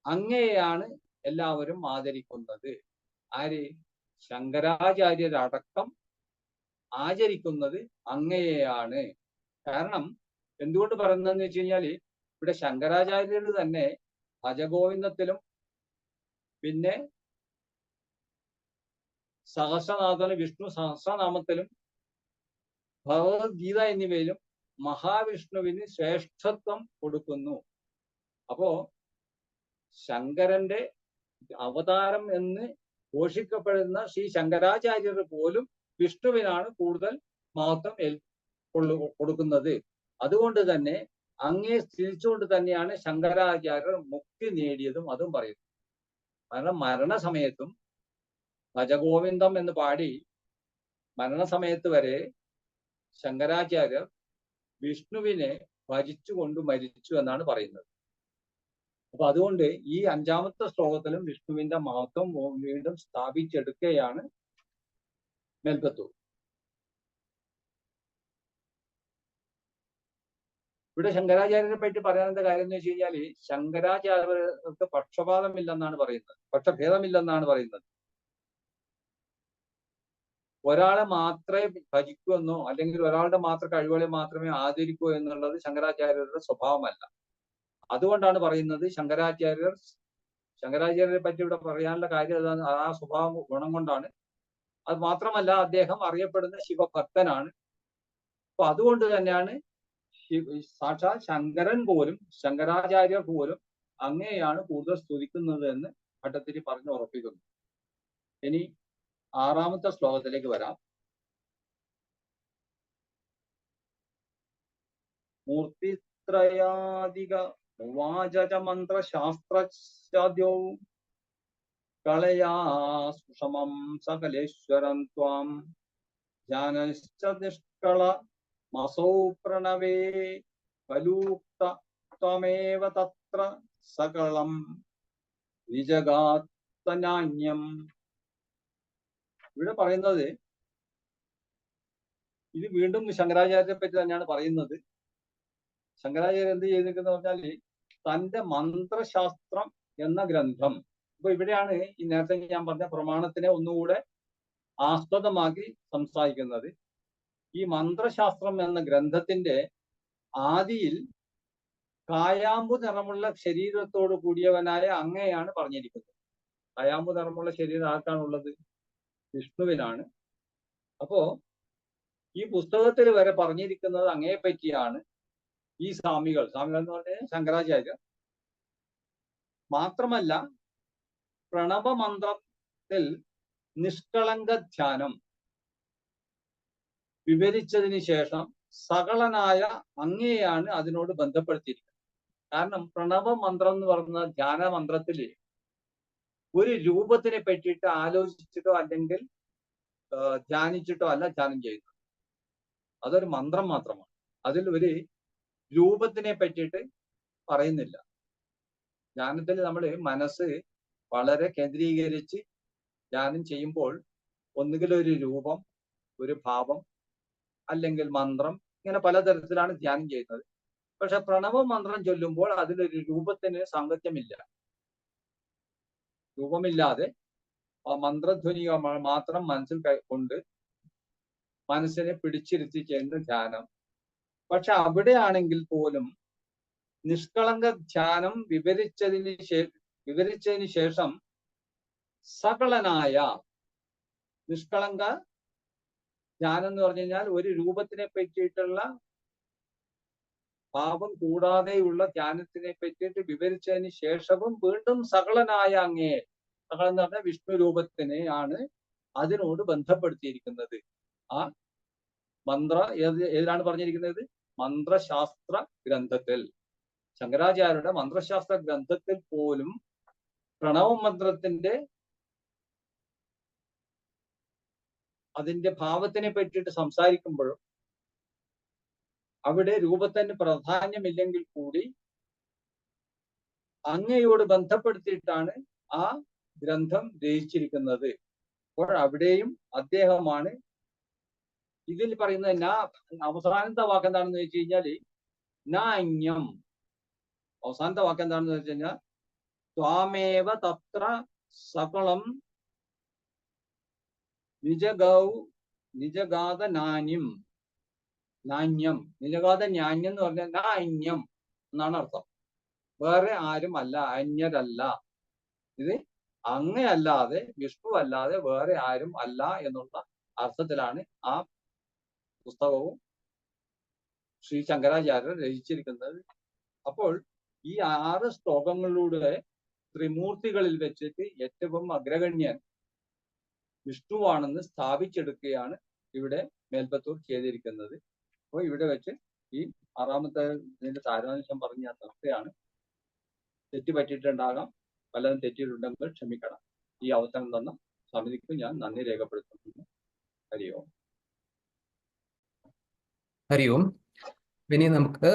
G: അങ്ങയെയാണ് എല്ലാവരും ആദരിക്കുന്നത്. ആര്? ശങ്കരാചാര്യരടക്കം ആചരിക്കുന്നത് അങ്ങയെയാണ്. കാരണം എന്തുകൊണ്ട് പറയുന്നതെന്ന് വെച്ച് കഴിഞ്ഞാല് ഇവിടെ ശങ്കരാചാര്യർ തന്നെ ഭജഗോവിന്ദത്തിലും പിന്നെ സഹസ്രനാമത്തിലും വിഷ്ണു സഹസ്രനാമത്തിലും ഭഗവത്ഗീത എന്നിവയിലും മഹാവിഷ്ണുവിന് ശ്രേഷ്ഠത്വം കൊടുക്കുന്നു. അപ്പോ ശങ്കരന്റെ അവതാരം എന്ന് ഘോഷിക്കപ്പെടുന്ന ശ്രീ ശങ്കരാചാര്യർ പോലും വിഷ്ണുവിനാണ് കൂടുതൽ മഹത്വം കൊടുക്കുന്നത്. അതുകൊണ്ട് തന്നെ അങ്ങേ സ്തുതിച്ചുകൊണ്ട് തന്നെയാണ് ശങ്കരാചാര്യർ മുക്തി നേടിയതും അതും പറയുന്നു. കാരണം മരണസമയത്തും ഭജഗോവിന്ദം എന്ന് പാടി മരണസമയത്ത് വരെ ശങ്കരാചാര്യർ വിഷ്ണുവിനെ ഭജിച്ചുകൊണ്ട് മരിച്ചു എന്നാണ് പറയുന്നത്. അപ്പൊ അതുകൊണ്ട് ഈ 5-ാമത്തെ ശ്ലോകത്തിലും വിഷ്ണുവിന്റെ മഹത്വം വീണ്ടും സ്ഥാപിച്ചെടുക്കുകയാണ് മേൽപ്പത്തൂർ. ഇവിടെ ശങ്കരാചാര്യരെ പറ്റി പറയാനുള്ള കാര്യം എന്ന് വെച്ച് കഴിഞ്ഞാല് ശങ്കരാചാര്യർക്ക് പക്ഷപാതമില്ലെന്നാണ് പറയുന്നത്, പക്ഷഭേദമില്ലെന്നാണ് പറയുന്നത്. ഒരാളെ മാത്രമേ ഭജിക്കൂ എന്നോ അല്ലെങ്കിൽ ഒരാളുടെ മാത്രം കഴിവുകളെ മാത്രമേ ആദരിക്കൂ എന്നുള്ളത് ശങ്കരാചാര്യരുടെ സ്വഭാവമല്ല. അതുകൊണ്ടാണ് പറയുന്നത് ശങ്കരാചാര്യരെ പറ്റി ഇവിടെ പറയാനുള്ള കാര്യം ആ സ്വഭാവ ഗുണം കൊണ്ടാണ്. അത് മാത്രമല്ല അദ്ദേഹം അറിയപ്പെടുന്ന ശിവഭക്തനാണ്. അപ്പൊ അതുകൊണ്ട് തന്നെയാണ് സാക്ഷാൽ ശങ്കരൻ പോലും ശങ്കരാചാര്യർ പോലും അങ്ങനെയാണ് കൂടുതൽ സ്തുതിക്കുന്നത് എന്ന് ഭട്ടതിരി പറഞ്ഞു ഉറപ്പിക്കുന്നു. ഇനി 6-ാമത്തെ ശ്ലോകത്തിലേക്ക് വരാം. മൂർത്തിത്രയാധിക വാച മന്ത്രശാസ്ത്രശാദ്യോ കളയാ സുഷമം സകലേശ്വരം ത്വാം ജ്ഞാനശ്ച നിഷ്കള മസൗ പ്രണവേ ഫലൂക്ത ത്വമേവ തത്ര സകളം വിജഗാത്തനാന്യം. ഇവിടെ പറയുന്നത് ഇത് വീണ്ടും ശങ്കരാചാര്യരെ പറ്റി തന്നെയാണ് പറയുന്നത്. ശങ്കരാചാര്യർ എന്ത് ചെയ്തിരിക്കുന്നത് പറഞ്ഞാല് തന്റെ മന്ത്രശാസ്ത്രം എന്ന ഗ്രന്ഥം, ഇപ്പൊ ഇവിടെയാണ് ഈ നേരത്തെ ഞാൻ പറഞ്ഞ പ്രമാണത്തിനെ ഒന്നുകൂടെ ആസ്പദമാക്കി സംസാരിക്കുന്നത്. ഈ മന്ത്രശാസ്ത്രം എന്ന ഗ്രന്ഥത്തിന്റെ ആദിയിൽ കായാമ്പു നിറമുള്ള ശരീരത്തോട് കൂടിയവനായ അങ്ങയാണ് പറഞ്ഞിരിക്കുന്നത്. കായാമ്പു നിറമുള്ള ശരീരം ആർക്കാണുള്ളത്? വിഷ്ണുവിനാണ്. അപ്പോ ഈ പുസ്തകത്തിൽ വരെ പറഞ്ഞിരിക്കുന്നത് അങ്ങയെ പറ്റിയാണ്. ഈ സ്വാമികൾ എന്ന് പറഞ്ഞാൽ ശങ്കരാചാര്യർ മാത്രമല്ല, പ്രണവമന്ത്രത്തിൽ നിഷ്കളങ്ക ധ്യാനം വിവരിച്ചതിന് ശേഷം സകളനായ അങ്ങയെയാണ് അതിനോട് ബന്ധപ്പെടുത്തിയിരിക്കുന്നത്. കാരണം പ്രണവ മന്ത്രം എന്ന് പറയുന്ന ധ്യാന മന്ത്രത്തില് ഒരു രൂപത്തിനെ പറ്റിയിട്ട് ആലോചിച്ചിട്ടോ അല്ലെങ്കിൽ ധ്യാനിച്ചിട്ടോ അല്ല ധ്യാനം ചെയ്യുന്നത്. അതൊരു മന്ത്രം മാത്രമാണ്. അതിൽ ഒരു രൂപത്തിനെ പറ്റിയിട്ട് പറയുന്നില്ല. ധ്യാനത്തിൽ നമ്മൾ മനസ്സ് വളരെ കേന്ദ്രീകരിച്ച് ധ്യാനം ചെയ്യുമ്പോൾ ഒന്നുകിൽ ഒരു രൂപം, ഒരു ഭാവം, അല്ലെങ്കിൽ മന്ത്രം, ഇങ്ങനെ പലതരത്തിലാണ് ധ്യാനം ചെയ്യുന്നത്. പക്ഷെ പ്രണവ മന്ത്രം ചൊല്ലുമ്പോൾ അതിലൊരു രൂപത്തിന് സാങ്കത്യമില്ല. രൂപമില്ലാതെ ആ മന്ത്രധ്വനി മാത്രം മനസ്സിൽ കൊണ്ട് മനസ്സിനെ പിടിച്ചിരുത്തി ചെയ്യുന്ന ധ്യാനം. പക്ഷെ അവിടെയാണെങ്കിൽ പോലും നിഷ്കളങ്ക ധ്യാനം വിവരിച്ചതിന് ശേഷം സകളനായ നിഷ്കളങ്ക ധ്യാനം എന്ന് പറഞ്ഞു കഴിഞ്ഞാൽ ഒരു രൂപത്തിനെ പറ്റിയിട്ടുള്ള ഭാവം കൂടാതെയുള്ള ധ്യാനത്തിനെ പറ്റിയിട്ട് വിവരിച്ചതിന് ശേഷവും വീണ്ടും സകളനായ അങ്ങയെ, സകളം എന്ന് പറഞ്ഞാൽ വിഷ്ണു രൂപത്തിനെ ആണ് അതിനോട് ബന്ധപ്പെടുത്തിയിരിക്കുന്നത്. ആ ഏതിലാണ് പറഞ്ഞിരിക്കുന്നത്? മന്ത്രശാസ്ത്ര ഗ്രന്ഥത്തിൽ. ശങ്കരാചാര്യരുടെ മന്ത്രശാസ്ത്ര ഗ്രന്ഥത്തിൽ പോലും പ്രണവ മന്ത്രത്തിന്റെ അതിന്റെ ഭാവത്തിനെ പറ്റിയിട്ട് സംസാരിക്കുമ്പോഴും അവിടെ രൂപത്തിന് പ്രാധാന്യമില്ലെങ്കിൽ കൂടി അങ്ങയോട് ബന്ധപ്പെടുത്തിയിട്ടാണ് ആ ഗ്രന്ഥം രചിച്ചിരിക്കുന്നത്. അപ്പോൾ അവിടെയും അദ്ദേഹമാണ് ഇതിൽ പറയുന്നത്. അവസാനത്തെ വാക്ക് എന്താണെന്ന് വെച്ച് കഴിഞ്ഞാല് നാന്യം. അവസാനത്തെ വാക്ക് എന്താണെന്ന് വെച്ച് കഴിഞ്ഞാൽ ത്വാമേവ തത്ര സകളം നിജഗാത നാന്യം. നിജഗാത നാന്യം എന്ന് പറഞ്ഞാൽ നാന്യം എന്നാണ് അർത്ഥം. വേറെ ആരും അല്ല, അന്യരല്ല. ഇത് അങ്ങയല്ലാതെ, വിഷ്ണു അല്ലാതെ വേറെ ആരും അല്ല എന്നുള്ള അർത്ഥത്തിലാണ് ആ പുസ്തകവും ശ്രീ ശങ്കരാചാര്യർ രചിച്ചിരിക്കുന്നത്. അപ്പോൾ ഈ 6 ശ്ലോകങ്ങളിലൂടെ ത്രിമൂർത്തികളിൽ വെച്ചിട്ട് ഏറ്റവും അഗ്രഗണ്യൻ വിഷ്ണുവാണെന്ന് സ്ഥാപിച്ചെടുക്കുകയാണ് ഇവിടെ മേൽപ്പത്തൂർ ചെയ്തിരിക്കുന്നത്. അപ്പോൾ ഇവിടെ വെച്ച് ഈ 6ാമത്തെ ഇതിന്റെ സാരാംശം പറഞ്ഞ തർക്കയാണ്. തെറ്റ് പറ്റിയിട്ടുണ്ടാകാം, പലതും തെറ്റിയിട്ടുണ്ടെങ്കിൽ ക്ഷമിക്കണം. ഈ അവസരം തന്ന സമിതിക്ക് ഞാൻ നന്ദി രേഖപ്പെടുത്തുന്നു. ഹരി ഓം.
H: ഹരി ഓം. ഇനി നമുക്ക്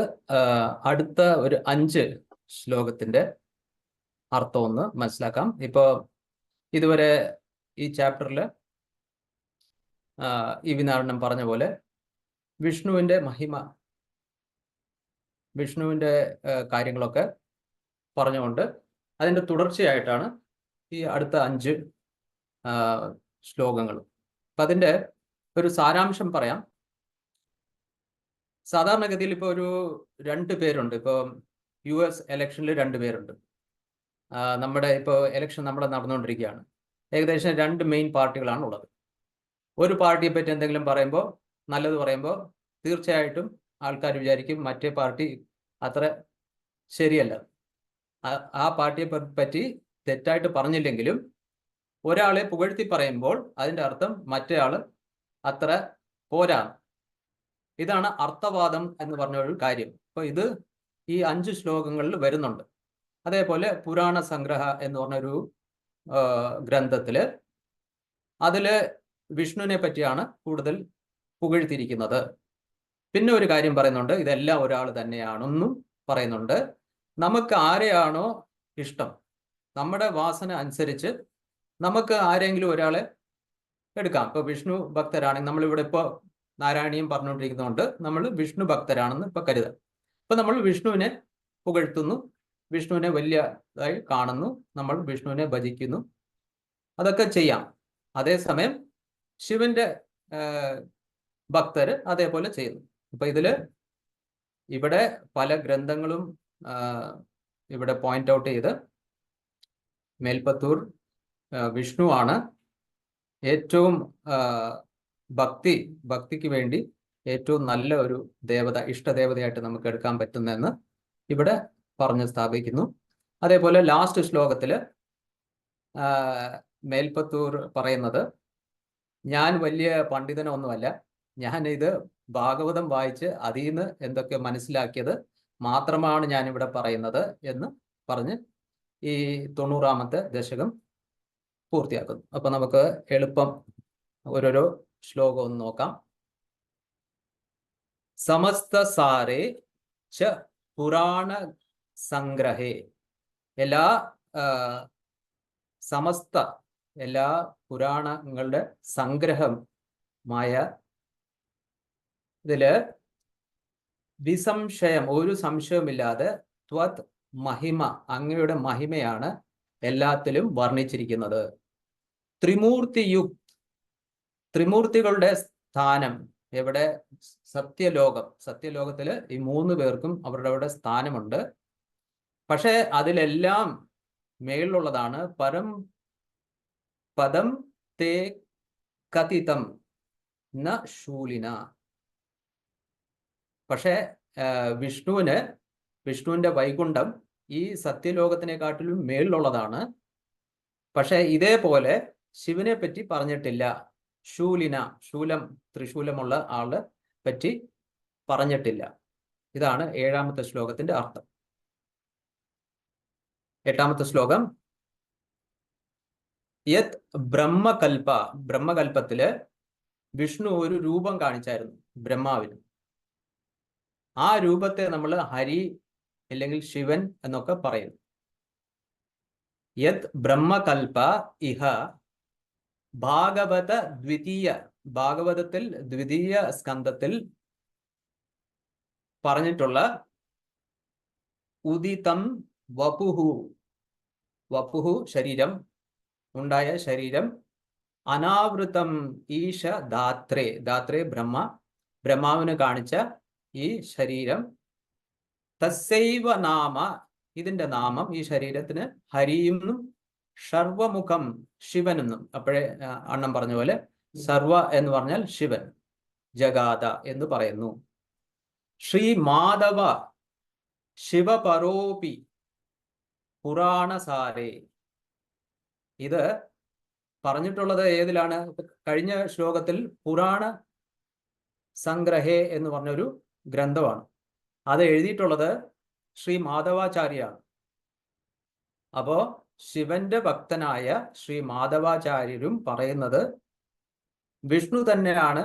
H: അടുത്ത ഒരു 5 ശ്ലോകത്തിന്റെ അർത്ഥം ഒന്ന് മനസ്സിലാക്കാം. ഇപ്പോൾ ഇതുവരെ ഈ ചാപ്റ്ററിൽ ഇവിനാരണം പറഞ്ഞ പോലെ വിഷ്ണുവിൻ്റെ മഹിമ, വിഷ്ണുവിൻ്റെ കാര്യങ്ങളൊക്കെ പറഞ്ഞുകൊണ്ട് അതിൻ്റെ തുടർച്ചയായിട്ടാണ് ഈ അടുത്ത 5 ശ്ലോകങ്ങൾ. അപ്പം അതിൻ്റെ ഒരു സാരാംശം പറയാം. സാധാരണഗതിയിൽ ഇപ്പോൾ ഒരു 2 പേരുണ്ട്. ഇപ്പോൾ US ഇലക്ഷനിൽ 2 പേരുണ്ട്. നമ്മുടെ ഇപ്പോൾ ഇലക്ഷൻ നമ്മുടെ നടന്നുകൊണ്ടിരിക്കുകയാണ്. ഏകദേശം 2 മെയിൻ പാർട്ടികളാണ് ഉള്ളത്. ഒരു പാർട്ടിയെ പറ്റി എന്തെങ്കിലും പറയുമ്പോൾ, നല്ലത് പറയുമ്പോൾ തീർച്ചയായിട്ടും ആൾക്കാർ വിചാരിക്കും മറ്റേ പാർട്ടി അത്ര ശരിയല്ല. ആ പാർട്ടിയെ പറ്റി തെറ്റായിട്ട് പറഞ്ഞില്ലെങ്കിലും ഒരാളെ പുകഴ്ത്തി പറയുമ്പോൾ അതിൻ്റെ അർത്ഥം മറ്റേ ആൾ അത്ര പോരാ. ഇതാണ് അർത്ഥവാദം എന്ന് പറഞ്ഞ ഒരു കാര്യം. അപ്പോൾ ഇത് ഈ 5 ശ്ലോകങ്ങളിൽ വരുന്നുണ്ട്. അതേപോലെ പുരാണ സംഗ്രഹ എന്ന് പറഞ്ഞൊരു ഗ്രന്ഥത്തിൽ അതിൽ വിഷ്ണുവിനെ പറ്റിയാണ് കൂടുതൽ പുകഴ്ത്തിയിരിക്കുന്നത്. പിന്നെ ഒരു കാര്യം പറയുന്നുണ്ട്, ഇതെല്ലാം ഒരാൾ തന്നെയാണെന്നും പറയുന്നുണ്ട്. നമുക്ക് ആരെയാണോ ഇഷ്ടം, നമ്മുടെ വാസന അനുസരിച്ച് നമുക്ക് ആരെങ്കിലും ഒരാളെ എടുക്കാം. ഇപ്പോൾ വിഷ്ണു ഭക്തരാണെങ്കിൽ, നമ്മളിവിടെ ഇപ്പോൾ നാരായണീയം പറഞ്ഞുകൊണ്ടിരിക്കുന്നതുകൊണ്ട് നമ്മൾ വിഷ്ണു ഭക്തരാണെന്ന് ഇപ്പോൾ കരുതാം. അപ്പോൾ നമ്മൾ വിഷ്ണുവിനെ പുകഴ്ത്തുന്നു, വിഷ്ണുവിനെ വലിയതായി കാണുന്നു, നമ്മൾ വിഷ്ണുവിനെ ഭജിക്കുന്നു, അതൊക്കെ ചെയ്യാം. അതേസമയം ശിവന്റെ ഭക്തർ അതേപോലെ ചെയ്യുന്നു. അപ്പൊ ഇവിടെ പല ഗ്രന്ഥങ്ങളും ഇവിടെ പോയിന്റ് ഔട്ട് ചെയ്ത് മേൽപ്പത്തൂർ വിഷ്ണുവാണ് ഏറ്റവും ഭക്തിക്ക് വേണ്ടി ഏറ്റവും നല്ല ഒരു ദേവത, ഇഷ്ടദേവതയായിട്ട് നമുക്ക് എടുക്കാൻ പറ്റുന്നതെന്ന് ഇവിടെ പറഞ്ഞ് സ്ഥാപിക്കുന്നു. അതേപോലെ ലാസ്റ്റ് ശ്ലോകത്തിൽ മേൽപ്പത്തൂർ പറയുന്നത്, ഞാൻ വലിയ പണ്ഡിതനൊന്നുമല്ല, ഞാൻ ഇത് ഭാഗവതം വായിച്ച് അതിൽ നിന്ന് എന്തൊക്കെ മനസ്സിലാക്കിയത് മാത്രമാണ് ഞാനിവിടെ പറയുന്നത് എന്ന് പറഞ്ഞ് ഈ 90ാമത്തെ ദശകം പൂർത്തിയാക്കുന്നു. അപ്പൊ നമുക്ക് എളുപ്പം ഓരോരോ ശ്ലോകം ഒന്ന് നോക്കാം. സമസ്തസാരേ ച പുരാണ സംഗ്രഹേ, എല്ലാ പുരാണങ്ങളുടെ സംഗ്രഹമായ ഇതില് വിസംശയം, ഒരു സംശയമില്ലാതെ ത്വത് മഹിമ, അങ്ങയുടെ മഹിമയാണ് എല്ലാത്തിലും വർണ്ണിച്ചിരിക്കുന്നത്. ത്രിമൂർത്തികളുടെ സ്ഥാനം എവിടെ? സത്യലോകത്തിൽ ഈ 3 പേർക്കും അവരുടെ സ്ഥാനമുണ്ട്. പക്ഷെ അതിലെല്ലാം മേളിലുള്ളതാണ് പദം തേ കഥിതം ന ശൂലിന. പക്ഷെ വിഷ്ണുവിന്റെ വൈകുണ്ഠം ഈ സത്യലോകത്തിനെക്കാട്ടിലും മേളിലുള്ളതാണ്. പക്ഷെ ഇതേപോലെ ശിവനെ പറ്റി പറഞ്ഞിട്ടില്ല. ത്രിശൂലമുള്ള ആളെ പറ്റി പറഞ്ഞിട്ടില്ല. ഇതാണ് 7ാമത്തെ ശ്ലോകത്തിന്റെ അർത്ഥം. 8ാമത്തെ ശ്ലോകം, യത് ബ്രഹ്മകൽപ്പത്തില് വിഷ്ണു ഒരു രൂപം കാണിച്ചായിരുന്നു ബ്രഹ്മാവിന്. ആ രൂപത്തെ നമ്മൾ ഹരി അല്ലെങ്കിൽ ശിവൻ എന്നൊക്കെ പറയുന്നു. യത് ബ്രഹ്മകൽപ്പ ഇഹ ഭാഗവതത്തിൽ ദ്വിതീയ സ്കന്ധത്തിൽ പറഞ്ഞിട്ടുള്ള ഉദിതം വപുഹു ശരീരം, ഉണ്ടായ ശരീരം, അനാവൃതം ഈശ ധാത്രേ ബ്രഹ്മാവിന് കാണിച്ച ഈ ശരീരം, തസ്സൈവ നാമ, ഇതിന്റെ നാമം, ഈ ശരീരത്തിന് ഹരിയെന്നും സർവമുഖം ശിവനെന്നും. അപ്പോഴേ അണ്ണം പറഞ്ഞ പോലെ സർവ എന്ന് പറഞ്ഞാൽ ശിവൻ, ജഗാത എന്ന് പറയുന്നു. ശ്രീ മാധവ ശിവപരോപി പുരാണസാരേ, ഇത് പറഞ്ഞിട്ടുള്ളത് ഏതിലാണ്? കഴിഞ്ഞ ശ്ലോകത്തിൽ പുരാണ സംഗ്രഹേ എന്ന് പറഞ്ഞൊരു ഗ്രന്ഥമാണ്. അത് എഴുതിയിട്ടുള്ളത് ശ്രീ മാധവാചാര്യയാണ്. അപ്പോ ശിവന്റെ ഭക്തനായ ശ്രീ മാധവാചാര്യരും പറയുന്നത് വിഷ്ണു തന്നെയാണ്,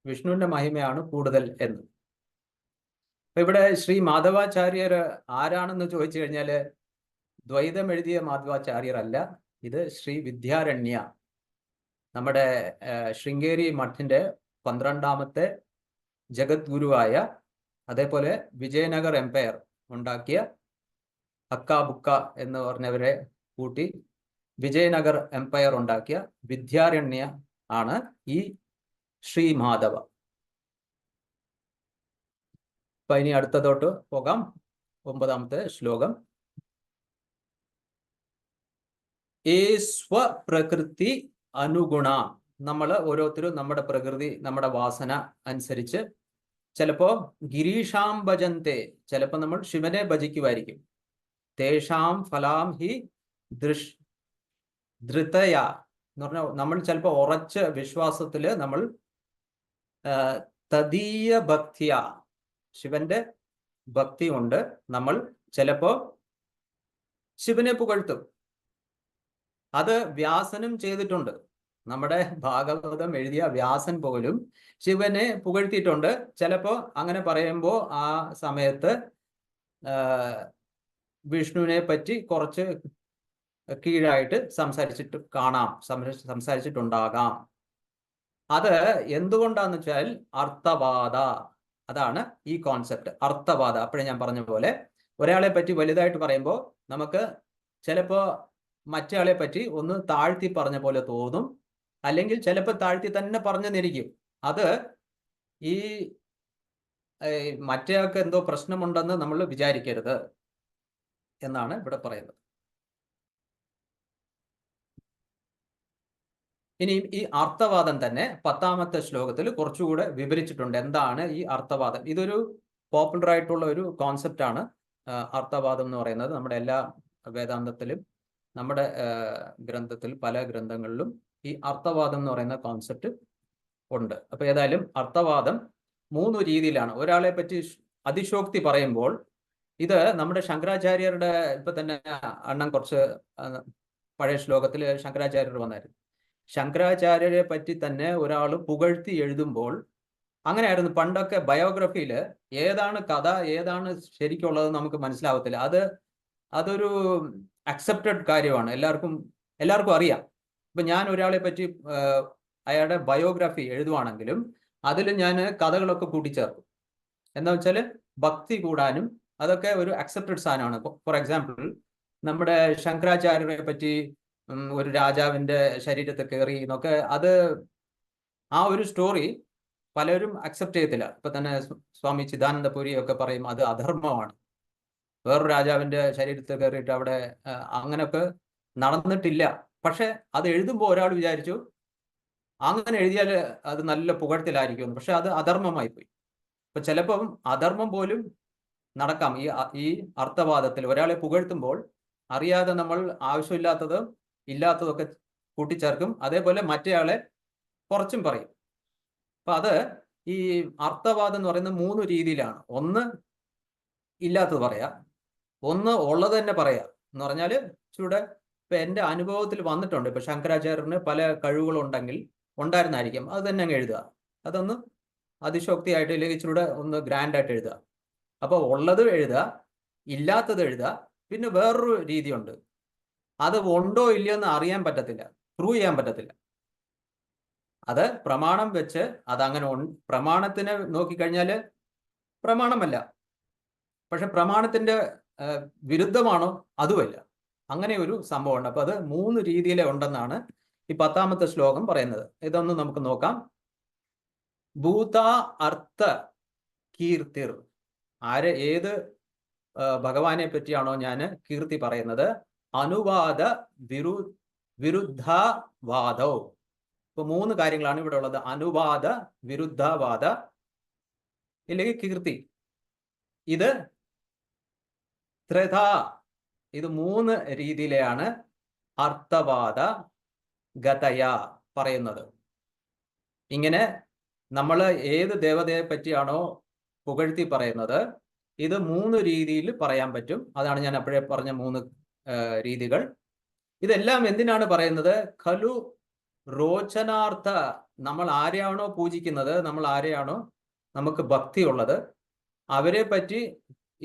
H: വിഷ്ണുവിന്റെ മഹിമയാണ് കൂടുതൽ എന്ന്. അപ്പൊ ഇവിടെ ശ്രീ മാധവാചാര്യർ ആരാണെന്ന് ചോദിച്ചു കഴിഞ്ഞാല് ദ്വൈതം എഴുതിയ മാധവാചാര്യർ അല്ല, ഇത് ശ്രീ വിദ്യാരണ്യ, നമ്മുടെ ശൃംഗേരി മഠത്തിന്റെ 12ാമത്തെ ജഗദ്ഗുരുവായ, അതേപോലെ വിജയനഗർ എംപയർ ഉണ്ടാക്കിയ അക്ക ബുക്ക എന്ന് പറഞ്ഞവരെ കൂട്ടി വിജയനഗർ എംപയർ ഉണ്ടാക്കിയ വിദ്യാരണ്യ ആണ് ഈ ശ്രീ മാധവ. അപ്പൊ ഇനി അടുത്തതോട്ട് പോകാം. 9ാമത്തെ ശ്ലോകം. ഏ സ്വപ്രകൃതി അനുഗുണ. നമ്മൾ ഓരോരുത്തരും നമ്മുടെ പ്രകൃതി, നമ്മുടെ വാസന അനുസരിച്ച് ചിലപ്പോ ഗിരീഷാം ഭജന്തെ, ചിലപ്പോ നമ്മൾ ശിവനെ ഭജിക്കുമായിരിക്കും. തേഷാം ഫലാം ഹി ധൃതയ എന്ന് പറഞ്ഞാൽ നമ്മൾ ചിലപ്പോൾ ഉറച്ച വിശ്വാസത്തില് നമ്മൾ തദീയ ഭക്തിയ, ശിവന്റെ ഭക്തി കൊണ്ട് നമ്മൾ ചിലപ്പോ ശിവനെ പുകഴ്ത്തും. അത് വ്യാസനും ചെയ്തിട്ടുണ്ട്. നമ്മുടെ ഭാഗവതം എഴുതിയ വ്യാസൻ പോലും ശിവനെ പുകഴ്ത്തിയിട്ടുണ്ട്. ചിലപ്പോ അങ്ങനെ പറയുമ്പോൾ ആ സമയത്ത് വിഷ്ണുവിനെ പറ്റി കുറച്ച് കീഴായിട്ട് സംസാരിച്ചിട്ടുണ്ടാകാം. അത് എന്തുകൊണ്ടാന്ന് വെച്ചാൽ അർത്ഥവാദ, അതാണ് ഈ കോൺസെപ്റ്റ്, അർത്ഥവാദ. അപ്പോഴേ ഞാൻ പറഞ്ഞ പോലെ ഒരാളെ പറ്റി വലുതായിട്ട് പറയുമ്പോൾ നമുക്ക് ചിലപ്പോ മറ്റേ ആളെ പറ്റി ഒന്ന് താഴ്ത്തി പറഞ്ഞ പോലെ തോന്നും, അല്ലെങ്കിൽ ചിലപ്പോൾ താഴ്ത്തി തന്നെ പറഞ്ഞെന്നിരിക്കും. അത് ഈ മറ്റേ ആൾക്ക് എന്തോ പ്രശ്നമുണ്ടെന്ന് നമ്മൾ വിചാരിക്കരുത് എന്നാണ് ഇവിടെ പറയുന്നത്. ഇനി ഈ അർത്ഥവാദം തന്നെ 10ാമത്തെ ശ്ലോകത്തിൽ കുറച്ചുകൂടെ വിവരിച്ചിട്ടുണ്ട്. എന്താണ് ഈ അർത്ഥവാദം? ഇതൊരു പോപ്പുലർ ആയിട്ടുള്ള ഒരു കോൺസെപ്റ്റ് ആണ് അർത്ഥവാദം എന്ന് പറയുന്നത്. നമ്മുടെ എല്ലാ വേദാന്തത്തിലും നമ്മുടെ ഗ്രന്ഥത്തിൽ പല ഗ്രന്ഥങ്ങളിലും ഈ അർത്ഥവാദം എന്ന് പറയുന്ന കോൺസെപ്റ്റ് ഉണ്ട്. അപ്പൊ ഏതായാലും അർത്ഥവാദം 3 രീതിയിലാണ്. ഒരാളെ പറ്റി അതിശോക്തി പറയുമ്പോൾ ഇത് നമ്മുടെ ശങ്കരാചാര്യരുടെ, ഇപ്പൊ തന്നെ അണ്ണൻ കുറച്ച് പഴയ ശ്ലോകത്തിൽ ശങ്കരാചാര്യർ വന്നായിരുന്നു. ശങ്കരാചാര്യരെ പറ്റി തന്നെ ഒരാൾ പുകഴ്ത്തി എഴുതുമ്പോൾ അങ്ങനെയായിരുന്നു. പണ്ടൊക്കെ ബയോഗ്രഫിയിൽ ഏതാണ് കഥ ഏതാണ് ശരിക്കുള്ളത് നമുക്ക് മനസ്സിലാവത്തില്ല. അതൊരു അക്സെപ്റ്റഡ് കാര്യമാണ്, എല്ലാവർക്കും അറിയാം. ഇപ്പൊ ഞാൻ ഒരാളെ പറ്റി അയാളുടെ ബയോഗ്രഫി എഴുതുവാണെങ്കിലും അതിൽ ഞാൻ കഥകളൊക്കെ കൂട്ടിച്ചേർക്കും. എന്താ വെച്ചാൽ ഭക്തി കൂടാനും അതൊക്കെ ഒരു അക്സെപ്റ്റഡ് സാധനമാണ്. ഫോർ എക്സാമ്പിൾ, നമ്മുടെ ശങ്കരാചാര്യരെ പറ്റി ഒരു രാജാവിന്റെ ശരീരത്തിൽ കയറി എന്നൊക്കെ, അത് ആ ഒരു സ്റ്റോറി പലരും അക്സെപ്റ്റ് ചെയ്യത്തില്ല. ഇപ്പൊ തന്നെ സ്വാമി ചിദാനന്ദപുരി ഒക്കെ പറയും അത് അധർമ്മമാണ്, വേറൊരു രാജാവിന്റെ ശരീരത്തിൽ കയറിയിട്ട് അവിടെ അങ്ങനെയൊക്കെ നടന്നിട്ടില്ല. പക്ഷെ അത് എഴുതുമ്പോൾ ഒരാൾ വിചാരിച്ചു അങ്ങനെ എഴുതിയാൽ അത് നല്ല പുകഴ്ത്തലായിരിക്കും, പക്ഷെ അത് അധർമ്മമായി പോയി. അപ്പൊ ചിലപ്പം അധർമ്മം പോലും നടക്കാം ഈ അർത്ഥവാദത്തിൽ. ഒരാളെ പുകഴ്ത്തുമ്പോൾ അറിയാതെ നമ്മൾ ആവശ്യമില്ലാത്തതും ഇല്ലാത്തതൊക്കെ കൂട്ടിച്ചേർക്കും, അതേപോലെ മറ്റേയാളെ കുറച്ചും പറയും. അപ്പൊ അത് ഈ അർത്ഥവാദം എന്ന് പറയുന്നത് 3 രീതിയിലാണ്. ഒന്ന് ഇല്ലാത്തത് പറയാ, ഒന്ന് ഉള്ളത് തന്നെ പറയാ. എന്ന് പറഞ്ഞാൽ ചൂടെ ഇപ്പൊ എൻ്റെ അനുഭവത്തിൽ വന്നിട്ടുണ്ട്. ഇപ്പൊ ശങ്കരാചാര്യന് പല കഴിവുകളുണ്ടെങ്കിൽ ഉണ്ടായിരുന്നായിരിക്കും, അത് തന്നെ അങ്ങ് എഴുതുക. അതൊന്ന് അതിശോക്തിയായിട്ട് ഇല്ലെങ്കിൽ ഇച്ചിരൂടെ ഒന്ന് ഗ്രാൻഡായിട്ട് എഴുതുക. അപ്പൊ ഉള്ളത് എഴുതുക, ഇല്ലാത്തത് എഴുതുക. പിന്നെ വേറൊരു രീതിയുണ്ട്, അത് ഉണ്ടോ ഇല്ലയോ എന്ന് അറിയാൻ പറ്റത്തില്ല, പ്രൂവ് ചെയ്യാൻ പറ്റത്തില്ല. അത് പ്രമാണം വെച്ച് അതങ്ങനെ പ്രമാണത്തിനെ നോക്കിക്കഴിഞ്ഞാൽ പ്രമാണമല്ല, പക്ഷെ പ്രമാണത്തിന്റെ വിരുദ്ധമാണോ അതുമല്ല. അങ്ങനെ ഒരു സംഭവമുണ്ട്. അപ്പൊ അത് 3 രീതിയിലെ ഉണ്ടെന്നാണ് ഈ 10ാമത്തെ ശ്ലോകം പറയുന്നത്. ഇതൊന്ന് നമുക്ക് നോക്കാം. ഭൂത അർത്ഥ കീർത്തിർ, ഏത് ഭഗവാനെ പറ്റിയാണോ ഞാൻ കീർത്തി പറയുന്നത്, അനുവാദ വിരുദ്ധവാദോ. ഇപ്പൊ 3 കാര്യങ്ങളാണ് ഇവിടെ ഉള്ളത്. അനുവാദ, വിരുദ്ധവാദ, ഇല്ലെങ്കിൽ കീർത്തി. ഇത് ത്രിധ, ഇത് 3 രീതിയിലെയാണ് അർത്ഥവാദ ഗതയ പറയുന്നത്. ഇങ്ങനെ നമ്മൾ ഏത് ദേവതയെ പറ്റിയാണോ പുകഴ്ത്തി പറയുന്നത് ഇത് 3 രീതിയിൽ പറയാൻ പറ്റും. അതാണ് ഞാൻ അപ്പോഴേ പറഞ്ഞ 3 രീതികൾ. ഇതെല്ലാം എന്തിനാണ് പറയുന്നത്? ഖലു റോചനാർത്ഥ, നമ്മൾ ആരെയാണോ പൂജിക്കുന്നത്, നമ്മൾ ആരെയാണോ നമുക്ക് ഭക്തിയുള്ളത്, അവരെ പറ്റി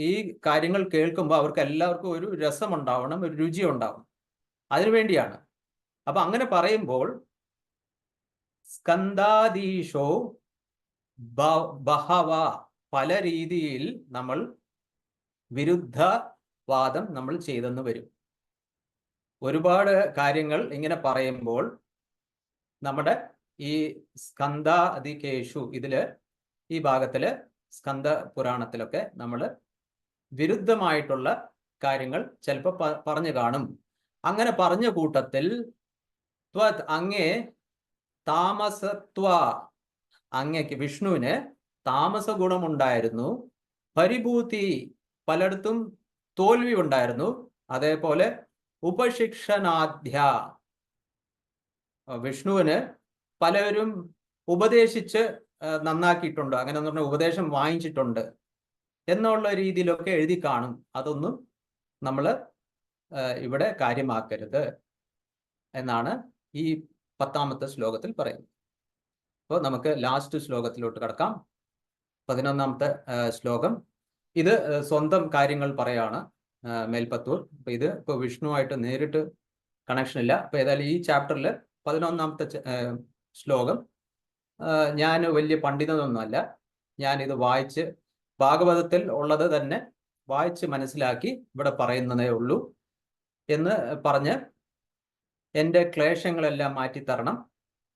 H: ഈ കാര്യങ്ങൾ കേൾക്കുമ്പോൾ അവർക്ക് എല്ലാവർക്കും ഒരു രസമുണ്ടാവണം, ഒരു രുചി ഉണ്ടാവണം. അതിനുവേണ്ടിയാണ്. അപ്പൊ അങ്ങനെ പറയുമ്പോൾ സ്കന്ദാദീശോ ബഹവ, പല രീതിയിൽ നമ്മൾ വിരുദ്ധവാദം നമ്മൾ ചെയ്തെന്ന് വരും. ഒരുപാട് കാര്യങ്ങൾ ഇങ്ങനെ പറയുമ്പോൾ നമ്മുടെ ഈ സ്കന്ദാദികേഷു, ഇതില് ഈ ഭാഗത്തില് സ്കന്ദ പുരാണത്തിലൊക്കെ നമ്മൾ വിരുദ്ധമായിട്ടുള്ള കാര്യങ്ങൾ ചിലപ്പോൾ പറഞ്ഞു കാണും. അങ്ങനെ പറഞ്ഞ കൂട്ടത്തിൽ അങ്ങേ താമസത്വ, അങ്ങയ്ക്ക് വിഷ്ണുവിന് താമസ ഗുണമുണ്ടായിരുന്നു. പരിഭൂതി, പലയിടത്തും തോൽവി ഉണ്ടായിരുന്നു. അതേപോലെ ഉപശിക്ഷണാധ്യ, വിഷ്ണുവിന് പലരും ഉപദേശിച്ച് നന്നാക്കിയിട്ടുണ്ട്, അങ്ങനെ എന്ന് പറഞ്ഞാൽ ഉപദേശം വാങ്ങിച്ചിട്ടുണ്ട് എന്നുള്ള രീതിയിലൊക്കെ എഴുതി കാണും. അതൊന്നും നമ്മൾ ഇവിടെ കാര്യമാക്കരുത് എന്നാണ് ഈ 10ാമത്തെ ശ്ലോകത്തിൽ പറയുന്നത്. അപ്പോൾ നമുക്ക് ലാസ്റ്റ് ശ്ലോകത്തിലോട്ട് കടക്കാം. 11ാമത്തെ ശ്ലോകം. ഇത് സ്വന്തം കാര്യങ്ങൾ പറയാണ് മേൽപ്പത്തൂർ. അപ്പൊ ഇത് ഇപ്പോൾ വിഷ്ണുവായിട്ട് നേരിട്ട് കണക്ഷൻ ഇല്ല. അപ്പൊ ഏതായാലും ഈ ചാപ്റ്ററിൽ 11ാമത്തെ ശ്ലോകം, ഞാൻ വലിയ പണ്ഡിതനൊന്നുമല്ല, ഞാനിത് വായിച്ച് ഭാഗവതത്തിൽ ഉള്ളത് തന്നെ വായിച്ച് മനസ്സിലാക്കി ഇവിടെ പറയുന്നതേ ഉള്ളൂ എന്ന് പറഞ്ഞ് എൻ്റെ ക്ലേശങ്ങളെല്ലാം മാറ്റിത്തരണം,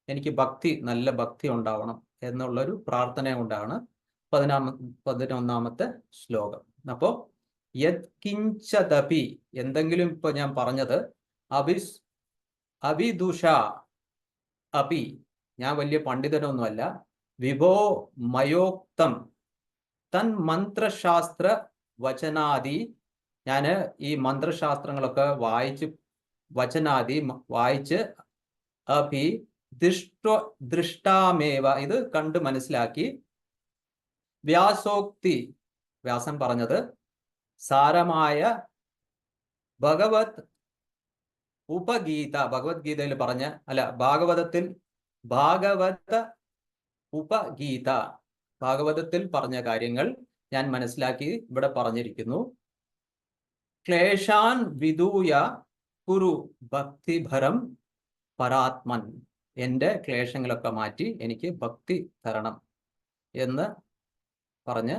H: എനിക്ക് ഭക്തി, നല്ല ഭക്തി ഉണ്ടാവണം എന്നുള്ളൊരു പ്രാർത്ഥന കൊണ്ടാണ് 11ാമത്തെ ശ്ലോകം. അപ്പോൾ യത്കിഞ്ചതപി, എന്തെങ്കിലും ഇപ്പൊ ഞാൻ പറഞ്ഞത് അവിദുഷ അപി, ഞാൻ വലിയ പണ്ഡിതനൊന്നുമല്ല, വിഭോ മയോക്തം തൻ മന്ത്രശാസ്ത്ര വചനാദി, ഞാൻ ഈ മന്ത്രശാസ്ത്രങ്ങളൊക്കെ വായിച്ച് വചനാദി വായിച്ച് അപി ദൃഷ്ടാമേവ, ഇത് കണ്ട് മനസ്സിലാക്കി, വ്യാസോക്തി, വ്യാസൻ പറഞ്ഞത് സാരമായ ഭഗവത് ഉപഗീത, ഭഗവത്ഗീതയിൽ പറഞ്ഞ ഭാഗവത ഉപഗീത, ഭാഗവതത്തിൽ പറഞ്ഞ കാര്യങ്ങൾ ഞാൻ മനസ്സിലാക്കി ഇവിടെ പറഞ്ഞിരിക്കുന്നു. ക്ലേശാൻ വിദൂയ കുരു ഭക്തിഭരം പരാത്മൻ, എൻ്റെ ക്ലേശങ്ങളൊക്കെ മാറ്റി എനിക്ക് ഭക്തി തരണം എന്ന് പറഞ്ഞ്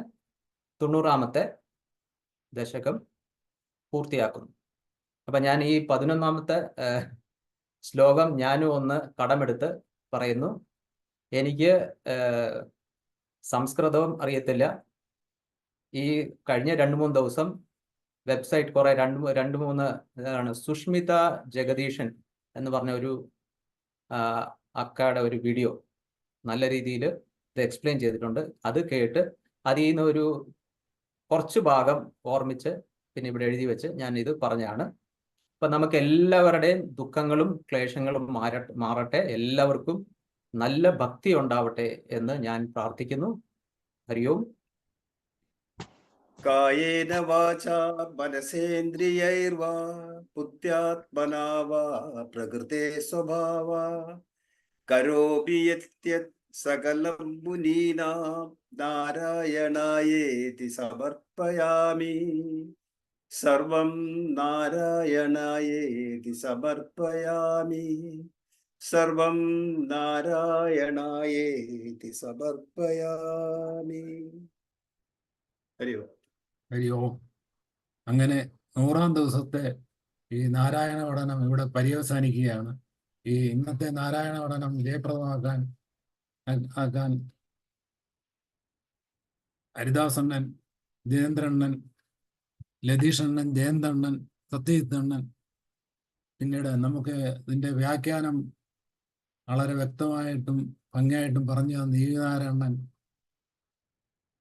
H: 90ാമത്തെ ദശകം പൂർത്തിയാക്കുന്നു. അപ്പൊ ഞാൻ ഈ 11ാമത്തെ ശ്ലോകം ഞാനും ഒന്ന് കടമെടുത്ത് പറയുന്നു. എനിക്ക് സംസ്കൃതവും അറിയത്തില്ല. ഈ കഴിഞ്ഞ 2-3 ദിവസം വെബ്സൈറ്റ് കുറെ 2-3 സുഷ്മിത ജഗദീശൻ എന്ന് പറഞ്ഞ ഒരു അക്കയുടെ ഒരു വീഡിയോ നല്ല രീതിയിൽ ഇത് എക്സ്പ്ലെയിൻ ചെയ്തിട്ടുണ്ട്. അത് കേട്ട് അതിൽ നിന്ന് ഒരു കുറച്ച് ഭാഗം ഓർമ്മിച്ച് പിന്നെ ഇവിടെ എഴുതി വെച്ച് ഞാൻ ഇത് പറഞ്ഞാണ്. അപ്പൊ നമുക്ക് എല്ലാവരുടെയും ദുഃഖങ്ങളും ക്ലേശങ്ങളും മാറട്ടെ, എല്ലാവർക്കും നല്ല ഭക്തി ഉണ്ടാവട്ടെ എന്ന് ഞാൻ പ്രാർത്ഥിക്കുന്നു. ഹരി ഓം.
C: കായേന വാചാ മനസേന്ദ്രിയൈർവാ ബുദ്ധ്യാത്മനാ വാ പ്രകൃതേ സ്വഭാവാ കരോമി യത്യത് സകലം മുനീനാം നാരായണായേതി സമർപ്പയാമി. സർവം നാരായണായേതി സമർപ്പയാമി. സർവം നാരായണായേതി സമർപ്പയാമി. ഹരി ഓം.
A: ഹരി ഓം. അങ്ങനെ 100ാം ദിവസത്തെ ഈ നാരായണ പഠനം ഇവിടെ പര്യവസാനിക്കുകയാണ്. ഈ ഇന്നത്തെ നാരായണ പഠനം ജയപ്രദമാക്കാൻ ഹരിദാസണ്ണൻ, ജയേന്ദ്രണ്ണൻ, ലതീഷണ്ണൻ, ജയന്തണ്ണൻ, സത്യജിത്തണ്ണൻ, പിന്നീട് നമുക്ക് ഇതിൻ്റെ വ്യാഖ്യാനം വളരെ വ്യക്തമായിട്ടും ഭംഗിയായിട്ടും പറഞ്ഞു തന്ന നാരായണൻ,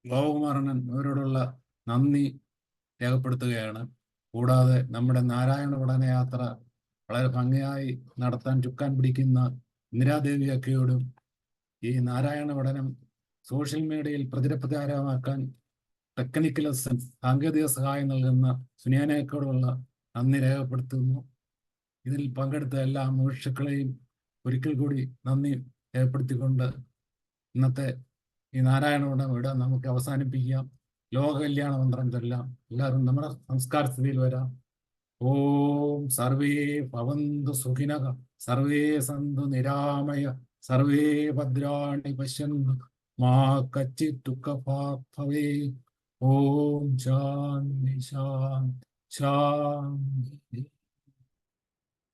A: ഗോപകുമാരണ്ണൻ, അവരോടുള്ള നന്ദി രേഖപ്പെടുത്തുകയാണ്. കൂടാതെ നമ്മുടെ നാരായണ പഠനയാത്ര വളരെ ഭംഗിയായി നടത്താൻ ചുക്കാൻ പിടിക്കുന്ന ഇന്ദിരാദേവി അക്കയോടും ഈ നാരായണ പഠനം സോഷ്യൽ മീഡിയയിൽ പ്രചാരമാക്കാൻ ടെക്നിക്കൽ അസിസ്റ്റൻസ് സാങ്കേതിക സഹായം നൽകുന്ന സുനിയാനയോടുള്ള നന്ദി രേഖപ്പെടുത്തുന്നു. ഇതിൽ പങ്കെടുത്ത എല്ലാ മുഴുക്കളെയും ഒരിക്കൽ കൂടി നന്ദി രേഖപ്പെടുത്തിക്കൊണ്ട് ഇന്നത്തെ ഈ നാരായണവടം ഇവിടെ നമുക്ക് അവസാനിപ്പിക്കാം. ലോക കല്യാണ മന്ത്രം ചൊല്ലാം. എല്ലാവരും നമ്മുടെ സംസ്കാര സ്ഥിതിയിൽ വരാം. ഓം സർവേ ഭവന്തു സുഖിനഃ സർവേ സന്തു നിരാമയ സർവേ ഭദ്രാണി പശ്യന്തു മാ കച്ചിത് ദുഃഖഭാഗ് ഭവേത്. ഓം ശാന്തി ശാന്തി ശാന്തി.